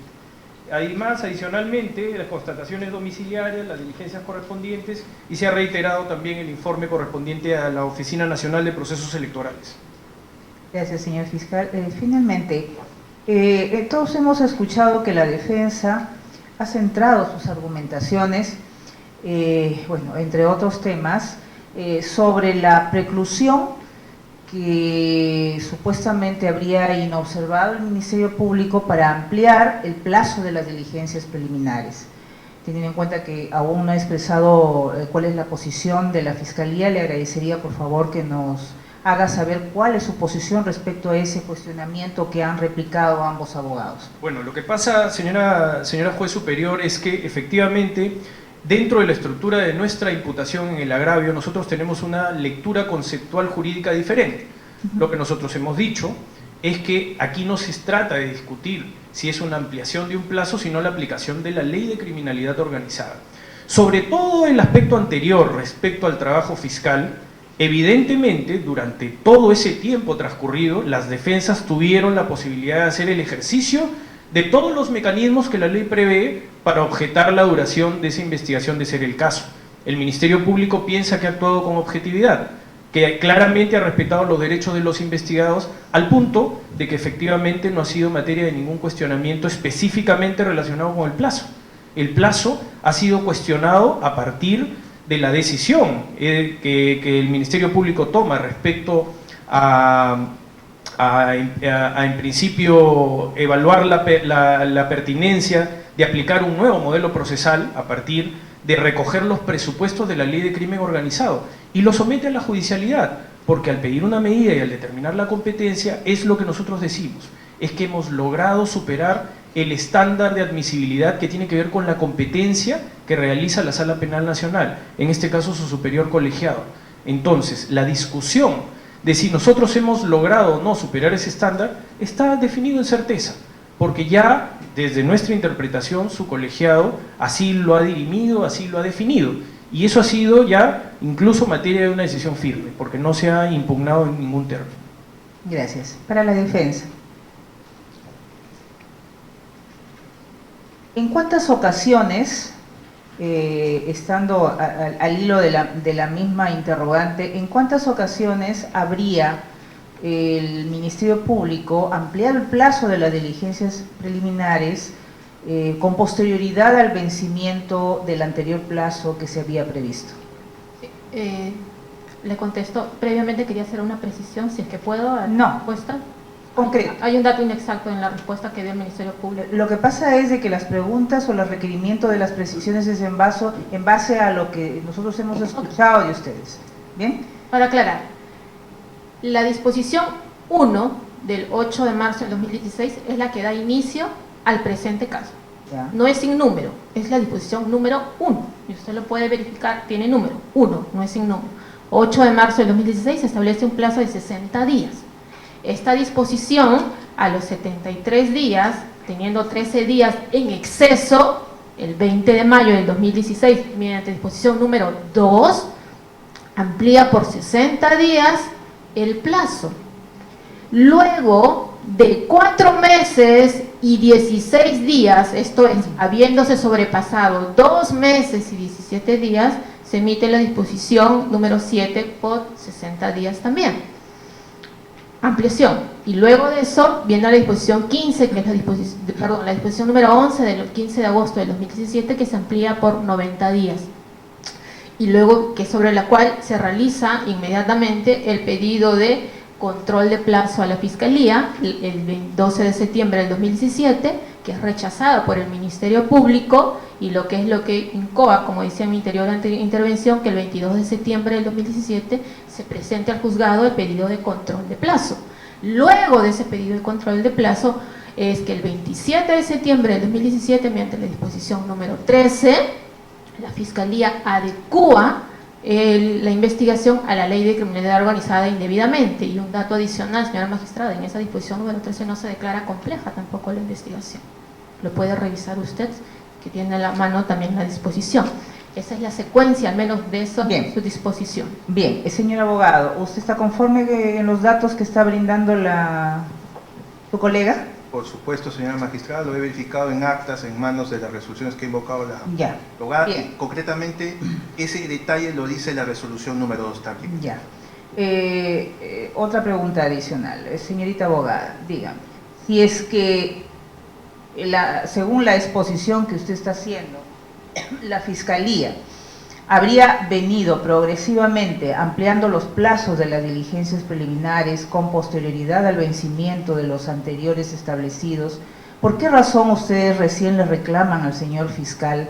Además, adicionalmente, las constataciones domiciliarias, las diligencias correspondientes, y se ha reiterado también el informe correspondiente a la Oficina Nacional de Procesos Electorales. Gracias, señor fiscal. Finalmente, todos hemos escuchado que la defensa ha centrado sus argumentaciones bueno, entre otros temas, sobre la preclusión que supuestamente habría inobservado el Ministerio Público para ampliar el plazo de las diligencias preliminares. Teniendo en cuenta que aún no ha expresado cuál es la posición de la Fiscalía, le agradecería por favor que nos haga saber cuál es su posición respecto a ese cuestionamiento que han replicado ambos abogados. Bueno, lo que pasa, señora juez superior, es que efectivamente dentro de la estructura de nuestra imputación en el agravio, nosotros tenemos una lectura conceptual jurídica diferente. Lo que nosotros hemos dicho es que aquí no se trata de discutir si es una ampliación de un plazo, sino la aplicación de la ley de criminalidad organizada. Sobre todo el aspecto anterior respecto al trabajo fiscal, evidentemente durante todo ese tiempo transcurrido, las defensas tuvieron la posibilidad de hacer el ejercicio de todos los mecanismos que la ley prevé para objetar la duración de esa investigación de ser el caso. El Ministerio Público piensa que ha actuado con objetividad, que claramente ha respetado los derechos de los investigados, al punto de que efectivamente no ha sido materia de ningún cuestionamiento específicamente relacionado con el plazo. El plazo ha sido cuestionado a partir de la decisión que el Ministerio Público toma respecto a en principio evaluar la pertinencia de aplicar un nuevo modelo procesal a partir de recoger los presupuestos de la Ley de Crimen Organizado y lo somete a la judicialidad, porque al pedir una medida y al determinar la competencia es lo que nosotros decimos, es que hemos logrado superar el estándar de admisibilidad que tiene que ver con la competencia que realiza la Sala Penal Nacional, en este caso su superior colegiado. Entonces, la discusión de si nosotros hemos logrado o no superar ese estándar está definido en certeza, porque ya desde nuestra interpretación su colegiado así lo ha dirimido, así lo ha definido, y eso ha sido ya incluso materia de una decisión firme, porque no se ha impugnado en ningún término. Gracias. Para la defensa. ¿En cuántas ocasiones, estando al hilo de la misma interrogante, en cuántas ocasiones habría el Ministerio Público ampliado el plazo de las diligencias preliminares con posterioridad al vencimiento del anterior plazo que se había previsto? Le contesto, previamente quería hacer una precisión, si es que puedo, a la No. respuesta. Concreto. Hay un dato inexacto en la respuesta que dio el Ministerio Público. Lo que pasa es de que las preguntas o los requerimientos de las precisiones es en base a lo que nosotros hemos escuchado de ustedes. ¿Bien? Para aclarar, la disposición 1 del 8 de marzo del 2016 es la que da inicio al presente caso. Ya. No es sin número, es la disposición número 1. Y usted lo puede verificar, tiene número 1, no es sin número. 8 de marzo del 2016 establece un plazo de 60 días. Esta disposición, a los 73 días, teniendo 13 días en exceso, el 20 de mayo del 2016, mediante disposición número 2, amplía por 60 días el plazo. Luego de 4 meses y 16 días, esto es, habiéndose sobrepasado 2 meses y 17 días, se emite la disposición número 7 por 60 días también. Ampliación. Y luego de eso viene la disposición 15, que es la disposición número 11 del 15 de agosto del 2017, que se amplía por 90 días. Y luego, que sobre la cual se realiza inmediatamente el pedido de control de plazo a la Fiscalía, el 12 de septiembre del 2017, que es rechazado por el Ministerio Público, y lo que incoa, como decía en mi anterior intervención, que el 22 de septiembre del 2017 se presente al juzgado el pedido de control de plazo. Luego de ese pedido de control de plazo es que el 27 de septiembre del 2017, mediante la disposición número 13, la Fiscalía adecúa la investigación a la Ley de Criminalidad Organizada indebidamente. Y un dato adicional, señora magistrada, en esa disposición número 13 no se declara compleja tampoco la investigación. Lo puede revisar usted, que tiene a la mano también la disposición. Esa es la secuencia, al menos de eso, Bien. su disposición. Bien, señor abogado, ¿usted está conforme en los datos que está brindando tu colega? Por supuesto, señora magistrada, lo he verificado en actas, en manos de las resoluciones que ha invocado la Ya. abogada. Bien. Concretamente, ese detalle lo dice la resolución número 2 también. Ya. Otra pregunta adicional. Señorita abogada, dígame, si es que, según la exposición que usted está haciendo, la Fiscalía habría venido progresivamente ampliando los plazos de las diligencias preliminares con posterioridad al vencimiento de los anteriores establecidos, ¿por qué razón ustedes recién le reclaman al señor fiscal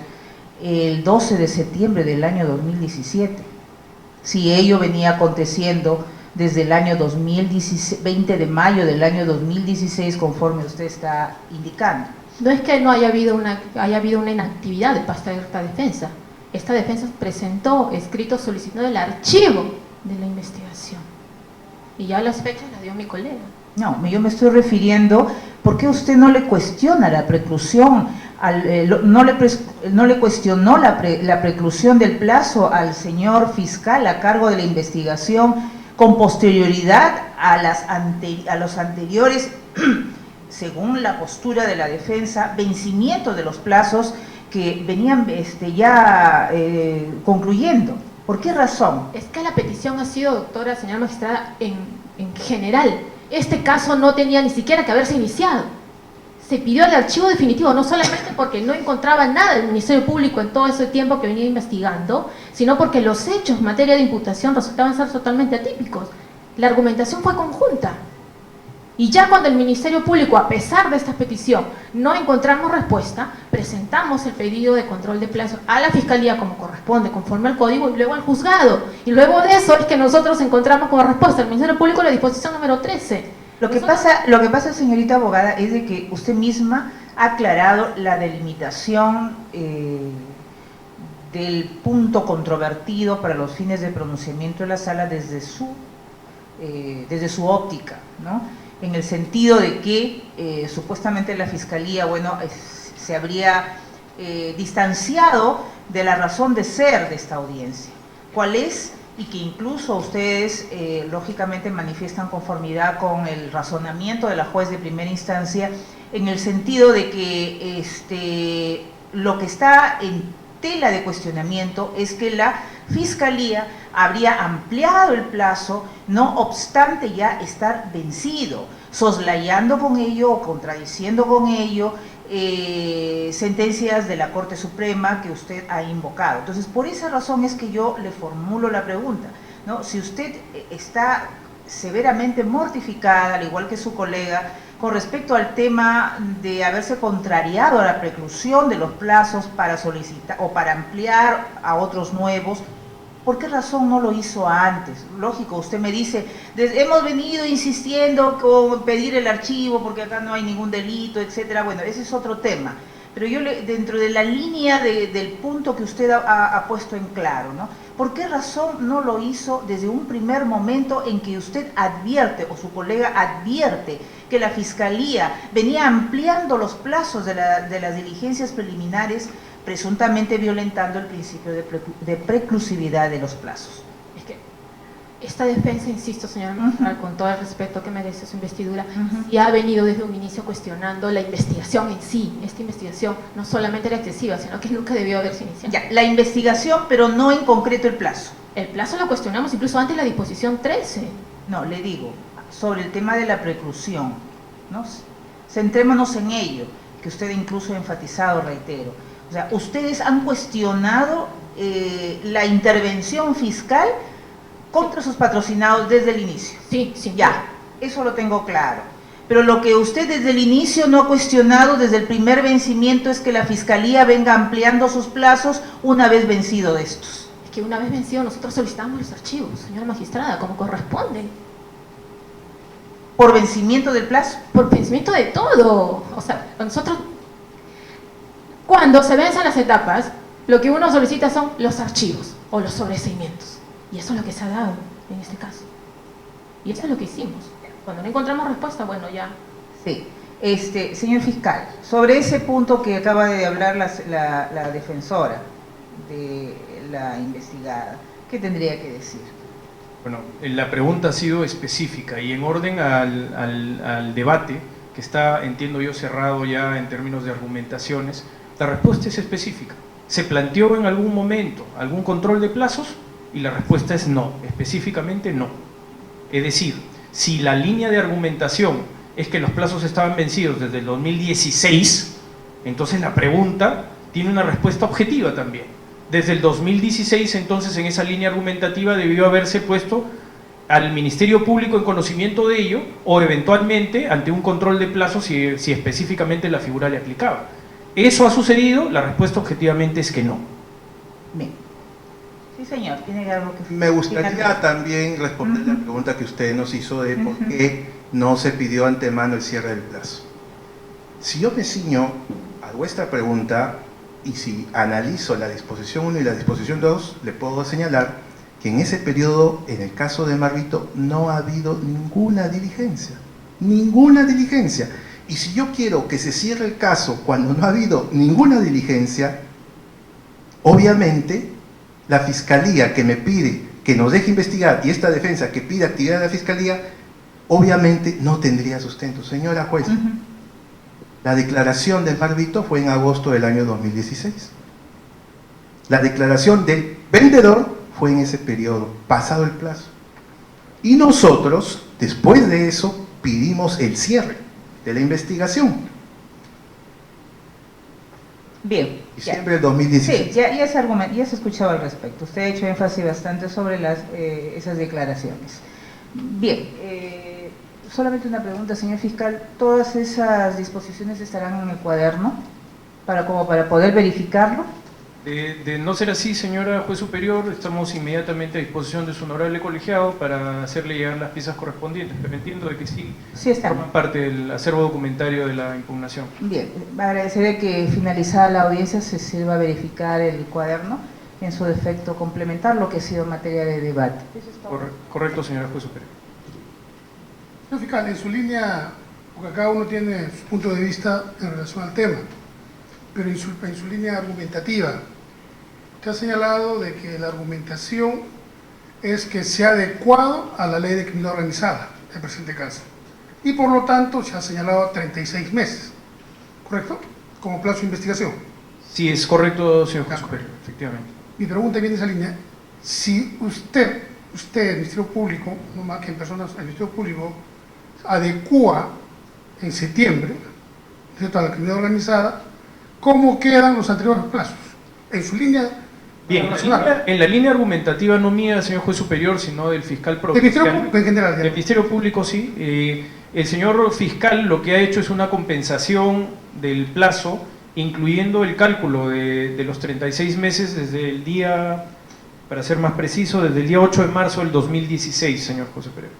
el 12 de septiembre del año 2017? Si ello venía aconteciendo desde el año 2016, 20 de mayo del año 2016, conforme usted está indicando. No es que no haya habido una inactividad de parte de esta defensa. Esta defensa presentó escritos solicitando el archivo de la investigación. Y ya las fechas las dio mi colega. No, yo me estoy refiriendo, ¿por qué usted no le cuestiona la preclusión, no le cuestionó la preclusión del plazo al señor fiscal a cargo de la investigación con posterioridad a los anteriores, según la postura de la defensa, vencimiento de los plazos que venían concluyendo? ¿Por qué razón? Es que la petición ha sido, doctora, señora magistrada, en general. Este caso no tenía ni siquiera que haberse iniciado. Se pidió el archivo definitivo, no solamente porque no encontraba nada del Ministerio Público en todo ese tiempo que venía investigando, sino porque los hechos en materia de imputación resultaban ser totalmente atípicos. La argumentación fue conjunta. Y ya cuando el Ministerio Público, a pesar de esta petición, no encontramos respuesta, presentamos el pedido de control de plazo a la Fiscalía como corresponde, conforme al Código, y luego al Juzgado. Y luego de eso es que nosotros encontramos como respuesta al Ministerio Público la disposición número 13. Lo que pasa, señorita abogada, es de que usted misma ha aclarado la delimitación del punto controvertido para los fines de pronunciamiento de la sala desde su óptica, ¿no? En el sentido de que supuestamente la Fiscalía, se habría distanciado de la razón de ser de esta audiencia. ¿Cuál es? y que incluso ustedes lógicamente manifiestan conformidad con el razonamiento de la juez de primera instancia, en el sentido de que lo que está en tela de cuestionamiento es que la Fiscalía habría ampliado el plazo, no obstante ya estar vencido, soslayando con ello o contradiciendo con ello sentencias de la Corte Suprema que usted ha invocado. Entonces, por esa razón es que yo le formulo la pregunta, ¿no? Si usted está severamente mortificada, al igual que su colega, con respecto al tema de haberse contrariado a la preclusión de los plazos para solicitar o para ampliar a otros nuevos, ¿por qué razón no lo hizo antes? Lógico, usted me dice, hemos venido insistiendo con pedir el archivo porque acá no hay ningún delito, etcétera. Bueno, ese es otro tema. Pero yo, dentro de la línea del punto que usted ha puesto en claro, ¿no? ¿Por qué razón no lo hizo desde un primer momento en que usted advierte, o su colega advierte, que la Fiscalía venía ampliando los plazos de las diligencias preliminares, presuntamente violentando el principio de preclusividad de los plazos? Es que esta defensa, insisto, señora magistral, con todo el respeto que merece su investidura, ya ha venido desde un inicio cuestionando la investigación en sí. Esta investigación no solamente era excesiva, sino que nunca debió haberse iniciado. Ya, la investigación, pero no en concreto el plazo. El plazo lo cuestionamos incluso antes de la disposición 13. No, le digo, sobre el tema de la preclusión, ¿no? Centrémonos en ello, que usted incluso ha enfatizado, reitero. O sea, ustedes han cuestionado la intervención fiscal contra sus patrocinados desde el inicio. Sí, sí. Ya, eso lo tengo claro. Pero lo que usted desde el inicio no ha cuestionado desde el primer vencimiento es que la Fiscalía venga ampliando sus plazos una vez vencido de estos. Es que una vez vencido nosotros solicitamos los archivos, señora magistrada, como corresponde. ¿Por vencimiento del plazo? Por vencimiento de todo. O sea, nosotros, cuando se vencen las etapas, lo que uno solicita son los archivos o los sobreseimientos. Y eso es lo que se ha dado en este caso. Y eso es lo que hicimos. Cuando no encontramos respuesta, bueno, ya. Sí. Señor fiscal, sobre ese punto que acaba de hablar la defensora de la investigada, ¿qué tendría que decir? Bueno, la pregunta ha sido específica y en orden al debate, que está, entiendo yo, cerrado ya en términos de argumentaciones, la respuesta es específica. ¿Se planteó en algún momento algún control de plazos? Y la respuesta es no, específicamente no. Es decir, si la línea de argumentación es que los plazos estaban vencidos desde el 2016, entonces la pregunta tiene una respuesta objetiva también. Desde el 2016, entonces, en esa línea argumentativa debió haberse puesto al Ministerio Público en conocimiento de ello, o eventualmente ante un control de plazos si específicamente la figura le aplicaba. ¿Eso ha sucedido? La respuesta objetivamente es que no. Bien. Sí, señor, tiene algo que... Me gustaría también responder la pregunta que usted nos hizo de por qué no se pidió antemano el cierre del plazo. Si yo me ciño a vuestra pregunta y si analizo la disposición 1 y la disposición 2, le puedo señalar que en ese periodo, en el caso de Marbito, no ha habido ninguna diligencia. Ninguna diligencia. Y si yo quiero que se cierre el caso cuando no ha habido ninguna diligencia, obviamente la Fiscalía que me pide que nos deje investigar y esta defensa que pide actividad de la Fiscalía, obviamente no tendría sustento. Señora juez, la declaración del Marbito fue en agosto del año 2016. La declaración del vendedor fue en ese periodo, pasado el plazo. Y nosotros, después de eso, pedimos el cierre de la investigación. Bien. Diciembre del 2016. Sí, ya se ha escuchado al respecto. Usted ha hecho énfasis bastante sobre esas declaraciones. Bien, solamente una pregunta, señor fiscal. ¿Todas esas disposiciones estarán en el cuaderno para poder verificarlo? De no ser así, señora juez superior, estamos inmediatamente a disposición de su honorable colegiado para hacerle llegar las piezas correspondientes, pero entiendo de que sí forman parte del acervo documentario de la impugnación. Bien, agradeceré que finalizada la audiencia se sirva a verificar el cuaderno, en su defecto complementar lo que ha sido materia de debate. Correcto, señora juez superior. Señor fiscal, en su línea, porque cada uno tiene su punto de vista en relación al tema, pero en su línea argumentativa, usted ha señalado de que la argumentación es que se ha adecuado a la ley de criminalidad organizada, el presente caso. Y por lo tanto se ha señalado 36 meses, ¿correcto? Como plazo de investigación. Sí, es correcto, señor juez superior, efectivamente. Mi pregunta viene en esa línea. Si usted, el Ministerio Público, no más que en personas, el Ministerio Público, adecúa en septiembre, ¿cierto?, a la criminalidad organizada, ¿cómo quedan los anteriores plazos? En su línea bien, nacional. en la línea argumentativa no mía, señor juez superior, sino del fiscal El provincial. Ministerio Público en general. Del Ministerio Público, sí. El señor fiscal lo que ha hecho es una compensación del plazo, incluyendo el cálculo de los 36 meses desde el día, para ser más preciso, desde el día 8 de marzo del 2016, señor juez superior.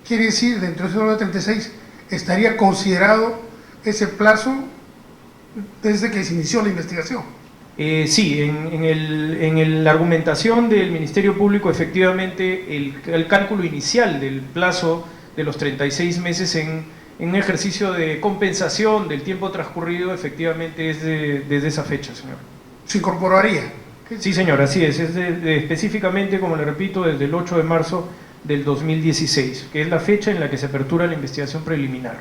Quiere decir, dentro de ese número 36, estaría considerado ese plazo desde que se inició la investigación. Sí, en la argumentación del Ministerio Público, efectivamente, el cálculo inicial del plazo de los 36 meses en un ejercicio de compensación del tiempo transcurrido, efectivamente es desde esa fecha, señor. ¿Se incorporaría? Sí, señor, así es específicamente, como le repito, desde el 8 de marzo del 2016, que es la fecha en la que se apertura la investigación preliminar.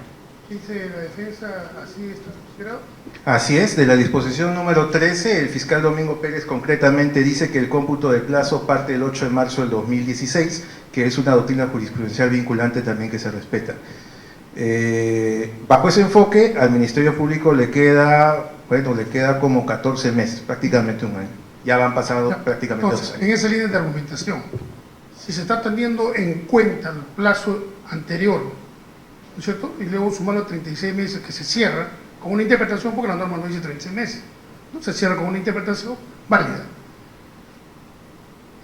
¿Dice la defensa así está considerado? Así es, de la disposición número 13, el fiscal Domingo Pérez concretamente dice que el cómputo de plazo parte del 8 de marzo del 2016, que es una doctrina jurisprudencial vinculante también que se respeta. Bajo ese enfoque, al Ministerio Público le queda como 14 meses, prácticamente un año. Ya han pasado prácticamente 2 años. En esa línea de argumentación, si se está teniendo en cuenta el plazo anterior, ¿no es cierto?, y luego sumarlo a 36 meses que se cierra con una interpretación, porque la norma no dice 36 meses, ¿no? Se cierra con una interpretación válida.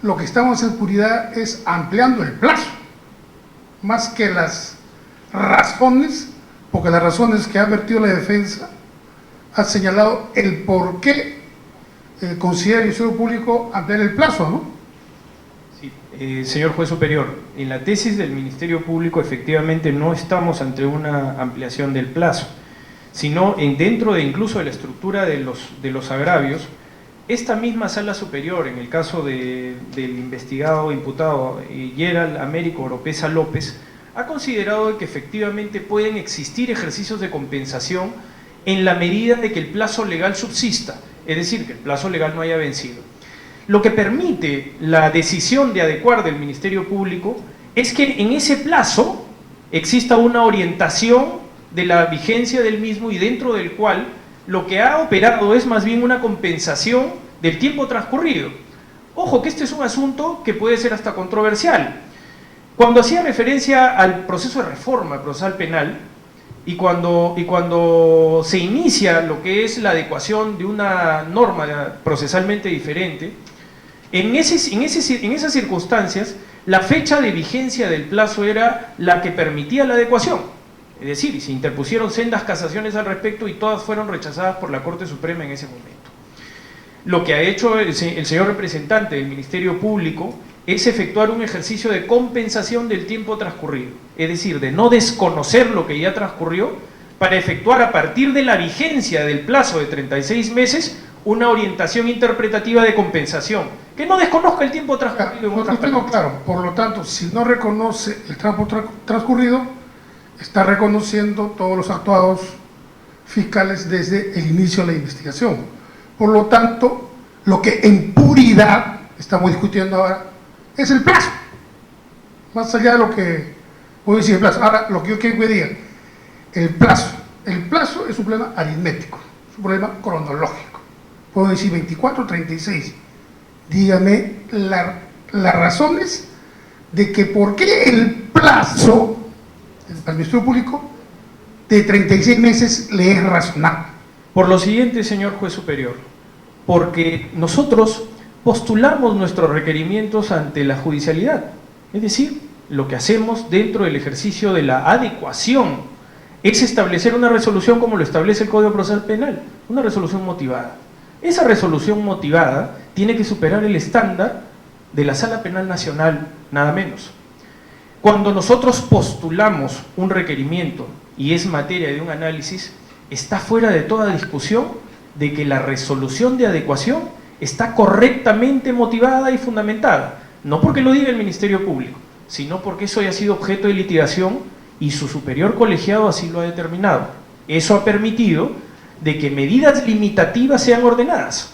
Lo que estamos en oscuridad es ampliando el plazo, más que las razones, porque las razones que ha vertido la defensa ha señalado el por qué considera el Ministerio Público ampliar el plazo, ¿no? Señor juez superior, en la tesis del Ministerio Público efectivamente no estamos ante una ampliación del plazo, sino dentro de incluso de la estructura de los agravios, esta misma sala superior, en el caso del investigado imputado Gerald Américo Oropesa López, ha considerado que efectivamente pueden existir ejercicios de compensación en la medida de que el plazo legal subsista, es decir, que el plazo legal no haya vencido. Lo que permite la decisión de adecuar del Ministerio Público es que en ese plazo exista una orientación de la vigencia del mismo y dentro del cual lo que ha operado es más bien una compensación del tiempo transcurrido. Ojo, que este es un asunto que puede ser hasta controversial. Cuando hacía referencia al proceso de reforma procesal penal y cuando se inicia lo que es la adecuación de una norma procesalmente diferente, en esas circunstancias, la fecha de vigencia del plazo era la que permitía la adecuación. Es decir, se interpusieron sendas casaciones al respecto y todas fueron rechazadas por la Corte Suprema en ese momento. Lo que ha hecho el señor representante del Ministerio Público es efectuar un ejercicio de compensación del tiempo transcurrido. Es decir, de no desconocer lo que ya transcurrió para efectuar a partir de la vigencia del plazo de 36 meses una orientación interpretativa de compensación, que no desconozca el tiempo transcurrido. Claro, por lo tanto, si no reconoce el tiempo transcurrido, está reconociendo todos los actuados fiscales desde el inicio de la investigación. Por lo tanto, lo que en puridad estamos discutiendo ahora es el plazo, más allá de lo que voy a decir el plazo. Ahora, lo que yo quiero que diga, el plazo es un problema aritmético, es un problema cronológico. Puedo decir 24, 36. Dígame las razones de que por qué el plazo al Ministerio Público de 36 meses le es razonable. Por lo siguiente, señor juez superior, porque nosotros postulamos nuestros requerimientos ante la judicialidad, es decir, lo que hacemos dentro del ejercicio de la adecuación es establecer una resolución como lo establece el Código Procesal Penal, una resolución motivada. Esa resolución motivada tiene que superar el estándar de la Sala Penal Nacional, nada menos. Cuando nosotros postulamos un requerimiento y es materia de un análisis, está fuera de toda discusión de que la resolución de adecuación está correctamente motivada y fundamentada. no porque lo diga el Ministerio Público, sino porque eso haya sido objeto de litigación y su superior colegiado así lo ha determinado. Eso ha permitido de que medidas limitativas sean ordenadas.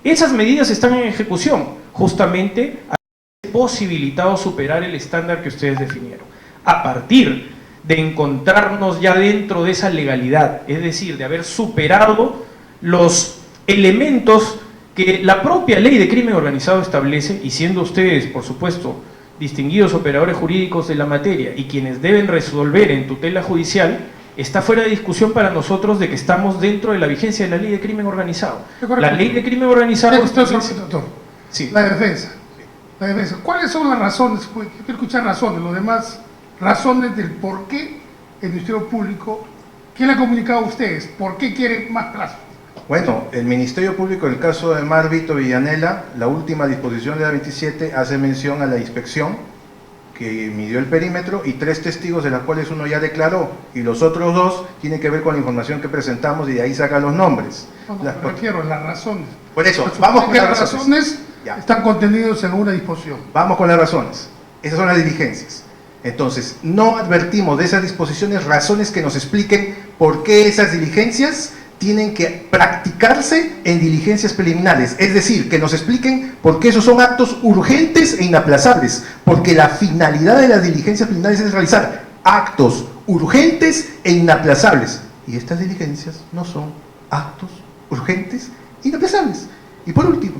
Esas medidas están en ejecución, justamente han posibilitado superar el estándar que ustedes definieron. A partir de encontrarnos ya dentro de esa legalidad, es decir, de haber superado los elementos que la propia ley de crimen organizado establece, y siendo ustedes, por supuesto, distinguidos operadores jurídicos de la materia y quienes deben resolver en tutela judicial, está fuera de discusión para nosotros de que estamos dentro de la vigencia de la ley de crimen organizado. La ley de crimen organizado... Sí. La defensa. ¿Cuáles son las razones? Quiero escuchar razones, lo demás, razones del por qué el Ministerio Público, ¿quién le ha comunicado a ustedes? ¿Por qué quiere más plazo? Bueno, el Ministerio Público, en el caso de Mar Vito Villanela, la última disposición de la 27 hace mención a la inspección que midió el perímetro y 3 testigos, de los cuales uno ya declaró, y los otros 2 tienen que ver con la información que presentamos y de ahí sacan los nombres. Me refiero a las razones. Por eso, vamos con las razones. Están contenidos en una disposición. Vamos con las razones. Esas son las diligencias. Entonces, no advertimos de esas disposiciones razones que nos expliquen por qué esas diligencias tienen que practicarse en diligencias preliminares, es decir, que nos expliquen por qué esos son actos urgentes e inaplazables, porque la finalidad de las diligencias preliminares es realizar actos urgentes e inaplazables, y estas diligencias no son actos urgentes e inaplazables. Y por último,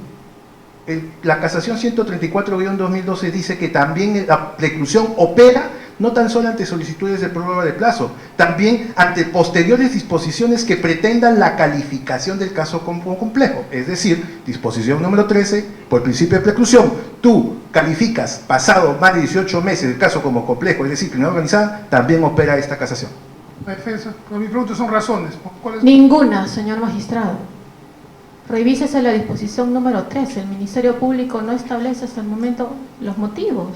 la casación 134-2012 dice que también la preclusión opera no tan solo ante solicitudes de prórroga de plazo, también ante posteriores disposiciones que pretendan la calificación del caso como complejo, es decir, disposición número 13, por principio de preclusión, tú calificas pasado más de 18 meses el caso como complejo, es decir, criminal organizada, también opera esta casación. La defensa, pero mi pregunta son razones. Ninguna, señor magistrado. Revísese la disposición número 13, el Ministerio Público no establece hasta el momento los motivos.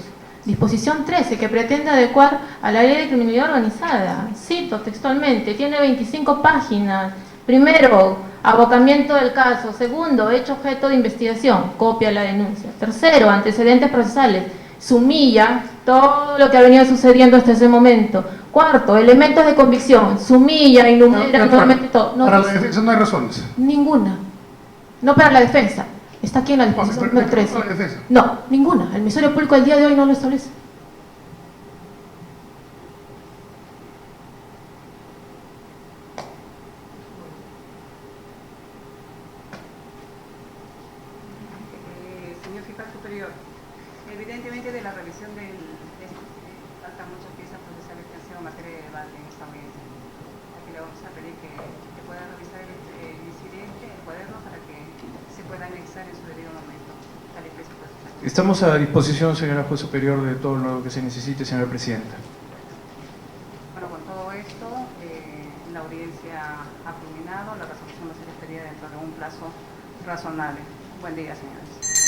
Disposición 13, que pretende adecuar a la ley de criminalidad organizada. Cito textualmente, tiene 25 páginas. Primero, abocamiento del caso. Segundo, hecho objeto de investigación, copia la denuncia. Tercero, antecedentes procesales. Sumilla todo lo que ha venido sucediendo hasta ese momento. Cuarto, elementos de convicción. Sumilla, enumera nuevamente todo. No, para la defensa no hay razones. Ninguna. No para la defensa. Está aquí en la disposición número 13. No, ninguna. El Ministerio Público al día de hoy no lo establece. Señor Fiscal Superior, evidentemente de la revisión de faltan muchas piezas procesales que han sido materia de debate en esta audiencia. Aquí le vamos a pedir que pueda revisar el incidente, el cuaderno, para que se pueda anexar en su debido momento. Estamos a disposición, señora Juez Superior, de todo lo que se necesite, señora Presidenta. Bueno, con todo esto, la audiencia ha culminado, la resolución va a ser expedida dentro de un plazo razonable. Buen día, señores.